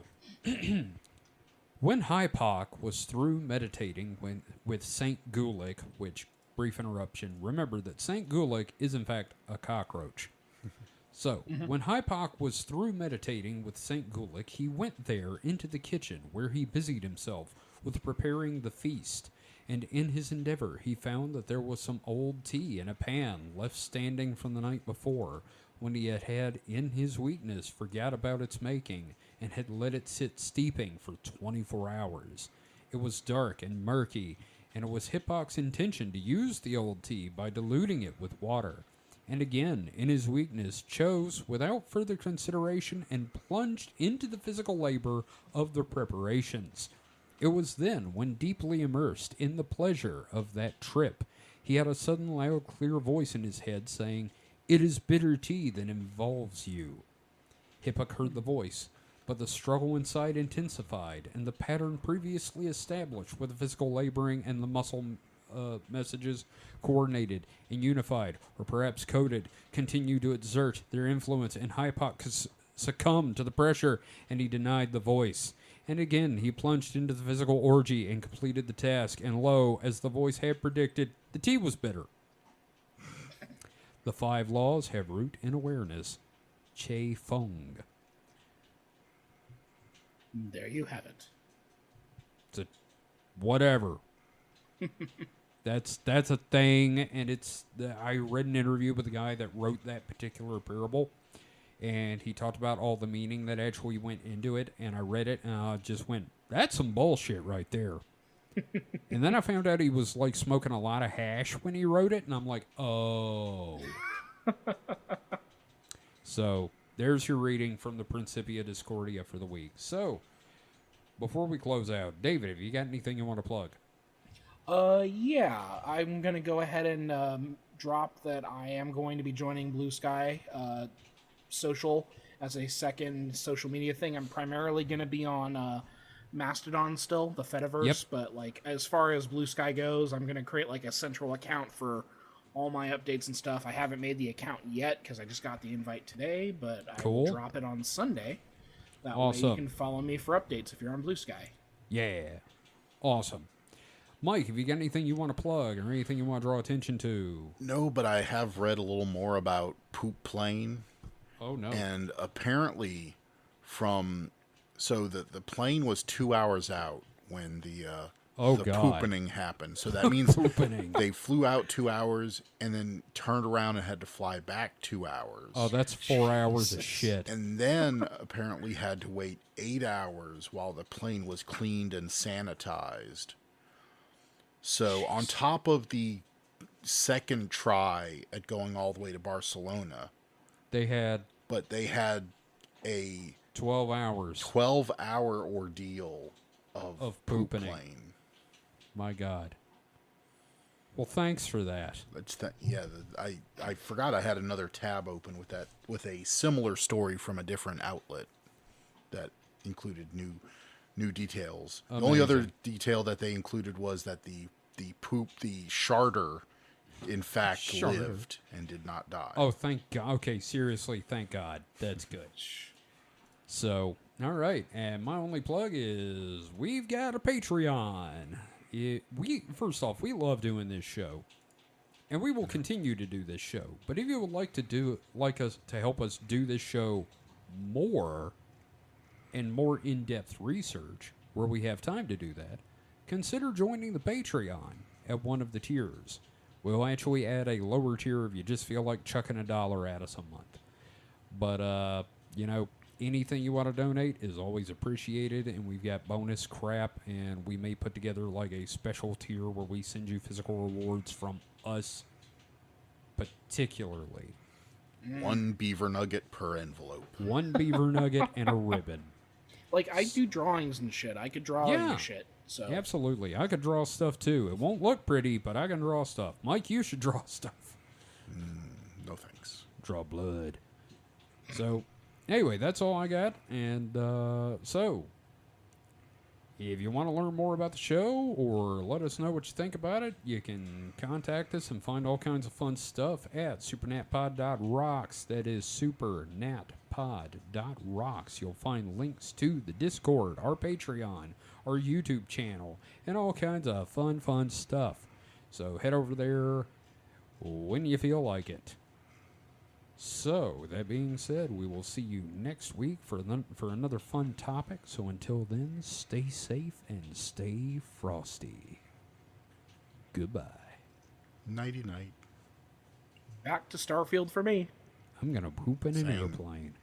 [SPEAKER 1] when Hypoc was through meditating with Saint Gulick, which, brief interruption, remember that Saint Gulick is in fact a cockroach. So, when Hypoc was through meditating with Saint Gulick, he went there into the kitchen where he busied himself with preparing the feast, and in his endeavor he found that there was some old tea in a pan left standing from the night before, when he had in his weakness forgot about its making, and had let it sit steeping for 24 hours. It was dark and murky, and it was Hippoc's intention to use the old tea by diluting it with water, and again, in his weakness, chose, without further consideration, and plunged into the physical labor of the preparations. It was then, when deeply immersed in the pleasure of that trip, he had a sudden loud, clear voice in his head saying, "It is bitter tea that involves you." Hippoc heard the voice, but the struggle inside intensified, and the pattern previously established with the physical laboring and the muscle messages coordinated and unified, or perhaps coded, continued to exert their influence, and Hypoc's succumbed to the pressure, and he denied the voice. And again, he plunged into the physical orgy and completed the task. And lo, as the voice had predicted, the tea was bitter. The 5 laws have root in awareness. Che Feng.
[SPEAKER 3] There you have it.
[SPEAKER 1] It's a whatever. That's a thing, and I read an interview with the guy that wrote that particular parable, and he talked about all the meaning that actually went into it, and I read it, and I just went, that's some bullshit right there. And then I found out he was, like, smoking a lot of hash when he wrote it, and I'm like, oh. So, there's your reading from the Principia Discordia for the week. So, before we close out, David, have you got anything you want to plug?
[SPEAKER 3] Yeah, I'm going to go ahead and drop that I am going to be joining Blue Sky Social as a second social media thing. I'm primarily going to be on Mastodon still, the Fediverse,
[SPEAKER 1] yep.
[SPEAKER 3] But like as far as Blue Sky goes, I'm going to create like a central account for all my updates and stuff. I haven't made the account yet because I just got the invite today, but I will drop it on Sunday. That way you can follow me for updates if you're on Blue Sky.
[SPEAKER 1] Yeah. Awesome. Mike, have you got anything you want to plug or anything you want to draw attention to?
[SPEAKER 2] No, but I have read a little more about Poop Plane.
[SPEAKER 1] Oh, no.
[SPEAKER 2] And apparently so the plane was 2 hours out when the poopening happened. So that means they flew out 2 hours and then turned around and had to fly back 2 hours.
[SPEAKER 1] Oh, that's 4 hours of shit.
[SPEAKER 2] And then apparently had to wait 8 hours while the plane was cleaned and sanitized. So on top of the second try at going all the way to Barcelona, they had a 12-hour ordeal of poop plane.
[SPEAKER 1] My God. Well, thanks for that.
[SPEAKER 2] I forgot I had another tab open with a similar story from a different outlet that included new details.
[SPEAKER 1] Amazing.
[SPEAKER 2] The only other detail that they included was that the charter, in fact, lived and did not die.
[SPEAKER 1] Oh, thank God. Okay, seriously, thank God. That's good. So, all right. And my only plug is we've got a Patreon. First off, we love doing this show. And we will continue to do this show. But if you would like us to help us do this show more and more in-depth research, where we have time to do that, consider joining the Patreon at one of the tiers. We'll actually add a lower tier if you just feel like chucking $1 at us a month. But, anything you want to donate is always appreciated, and we've got bonus crap, and we may put together like a special tier where we send you physical rewards from us particularly.
[SPEAKER 2] 1 beaver nugget per envelope.
[SPEAKER 1] 1 beaver nugget and a ribbon.
[SPEAKER 3] Like, I do drawings and shit. I could draw your shit. So.
[SPEAKER 1] Absolutely. I could draw stuff, too. It won't look pretty, but I can draw stuff. Mike, you should draw stuff.
[SPEAKER 2] No thanks.
[SPEAKER 1] Draw blood. So, anyway, that's all I got. And so, if you want to learn more about the show or let us know what you think about it, you can contact us and find all kinds of fun stuff at supernatpod.rocks. That is supernatpod.rocks. You'll find links to the Discord, our Patreon, our YouTube channel, and all kinds of fun stuff. So head over there when you feel like it. So, that being said, we will see you next week for another fun topic. So until then, stay safe and stay frosty. Goodbye.
[SPEAKER 2] Nighty-night.
[SPEAKER 3] Back to Starfield for me.
[SPEAKER 1] I'm going to poop in an airplane.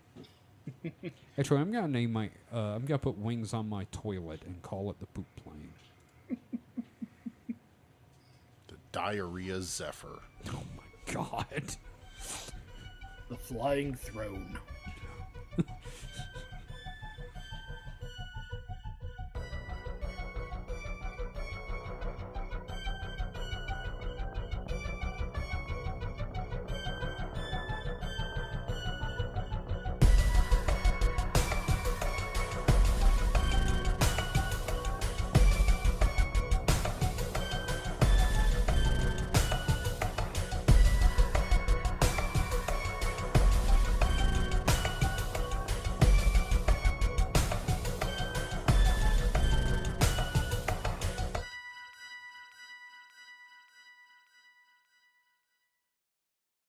[SPEAKER 1] Actually, I'm going to name I'm going to put wings on my toilet and call it the poop plane.
[SPEAKER 2] The Diarrhea Zephyr.
[SPEAKER 1] Oh my God.
[SPEAKER 3] The Flying Throne.